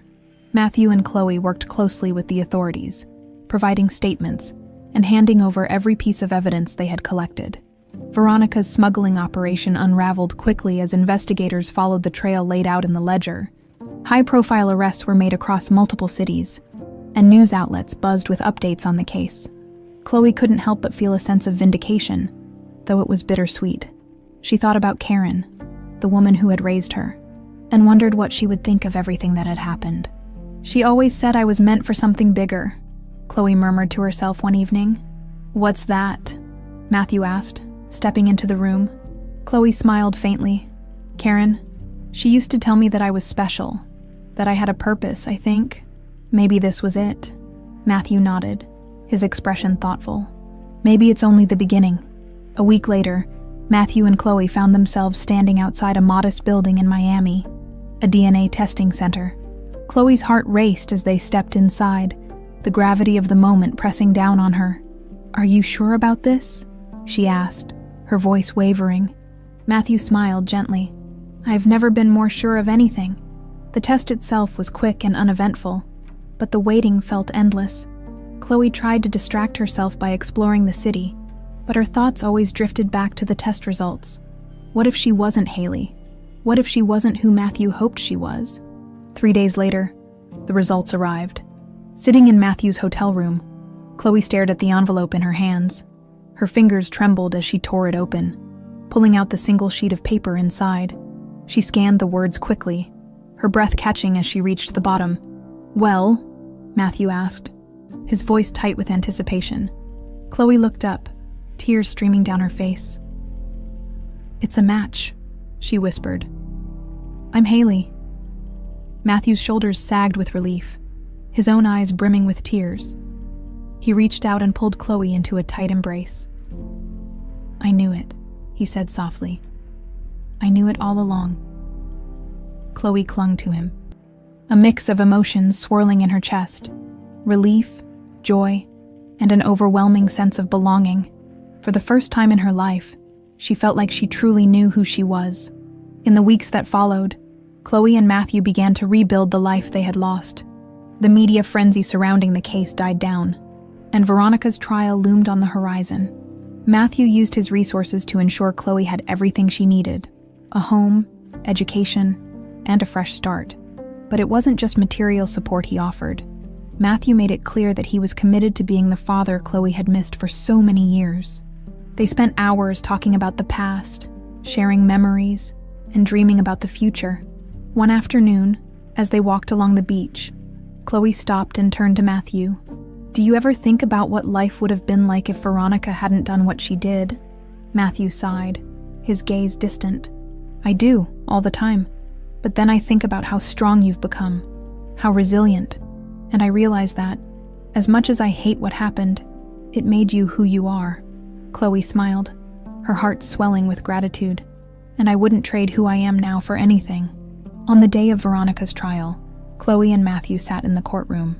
[SPEAKER 1] Matthew and Chloe worked closely with the authorities, providing statements and handing over every piece of evidence they had collected. Veronica's smuggling operation unraveled quickly as investigators followed the trail laid out in the ledger. High-profile arrests were made across multiple cities, and news outlets buzzed with updates on the case. Chloe couldn't help but feel a sense of vindication, though it was bittersweet. She thought about Karen, the woman who had raised her, and wondered what she would think of everything that had happened. "She always said I was meant for something bigger," Chloe murmured to herself one evening. "What's that?" Matthew asked, stepping into the room. Chloe smiled faintly. "Karen, she used to tell me that I was special, that I had a purpose, I think. Maybe this was it." Matthew nodded, his expression thoughtful. "Maybe it's only the beginning." A week later, Matthew and Chloe found themselves standing outside a modest building in Miami, a DNA testing center. Chloe's heart raced as they stepped inside, the gravity of the moment pressing down on her. "Are you sure about this?" she asked, her voice wavering. Matthew smiled gently. "I've never been more sure of anything." The test itself was quick and uneventful, but the waiting felt endless. Chloe tried to distract herself by exploring the city, but her thoughts always drifted back to the test results. What if she wasn't Haley? What if she wasn't who Matthew hoped she was? 3 days later, the results arrived. Sitting in Matthew's hotel room, Chloe stared at the envelope in her hands. Her fingers trembled as she tore it open, pulling out the single sheet of paper inside. She scanned the words quickly, her breath catching as she reached the bottom. "Well?" Matthew asked, his voice tight with anticipation. Chloe looked up, tears streaming down her face. "It's a match," she whispered. "I'm Haley." Matthew's shoulders sagged with relief, his own eyes brimming with tears. He reached out and pulled Chloe into a tight embrace. "I knew it," he said softly. "I knew it all along." Chloe clung to him, a mix of emotions swirling in her chest: relief, joy, and an overwhelming sense of belonging. For the first time in her life, she felt like she truly knew who she was. In the weeks that followed, Chloe and Matthew began to rebuild the life they had lost. The media frenzy surrounding the case died down, and Veronica's trial loomed on the horizon. Matthew used his resources to ensure Chloe had everything she needed: a home, education, and a fresh start. But it wasn't just material support he offered. Matthew made it clear that he was committed to being the father Chloe had missed for so many years. They spent hours talking about the past, sharing memories, and dreaming about the future. One afternoon, as they walked along the beach, Chloe stopped and turned to Matthew. "Do you ever think about what life would have been like if Veronica hadn't done what she did?" Matthew sighed, his gaze distant. "I do, all the time. But then I think about how strong you've become, how resilient, and I realize that, as much as I hate what happened, it made you who you are." Chloe smiled, her heart swelling with gratitude. "And I wouldn't trade who I am now for anything." On the day of Veronica's trial, Chloe and Matthew sat in the courtroom,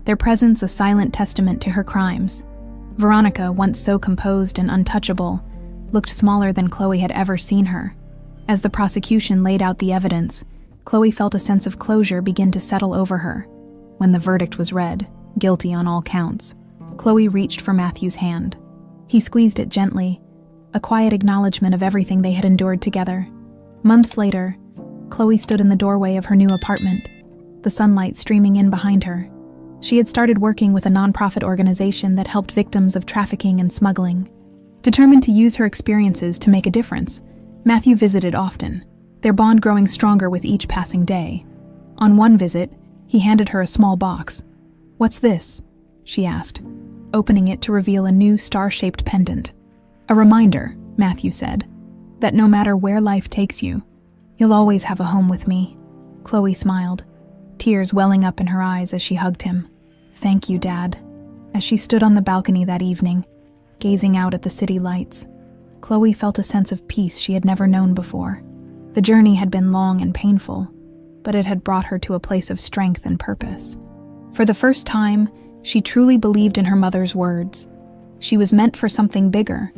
[SPEAKER 1] their presence a silent testament to her crimes. Veronica, once so composed and untouchable, looked smaller than Chloe had ever seen her. As the prosecution laid out the evidence, Chloe felt a sense of closure begin to settle over her. When the verdict was read, guilty on all counts, Chloe reached for Matthew's hand. He squeezed it gently, a quiet acknowledgement of everything they had endured together. Months later, Chloe stood in the doorway of her new apartment, the sunlight streaming in behind her. She had started working with a nonprofit organization that helped victims of trafficking and smuggling. Determined to use her experiences to make a difference, Matthew visited often, their bond growing stronger with each passing day. On one visit, he handed her a small box. "What's this?" she asked, opening it to reveal a new star-shaped pendant. "A reminder," Matthew said, "that no matter where life takes you, you'll always have a home with me." Chloe smiled, tears welling up in her eyes as she hugged him. "Thank you, Dad." As she stood on the balcony that evening, gazing out at the city lights, Chloe felt a sense of peace she had never known before. The journey had been long and painful, but it had brought her to a place of strength and purpose. For the first time, she truly believed in her mother's words. She was meant for something bigger,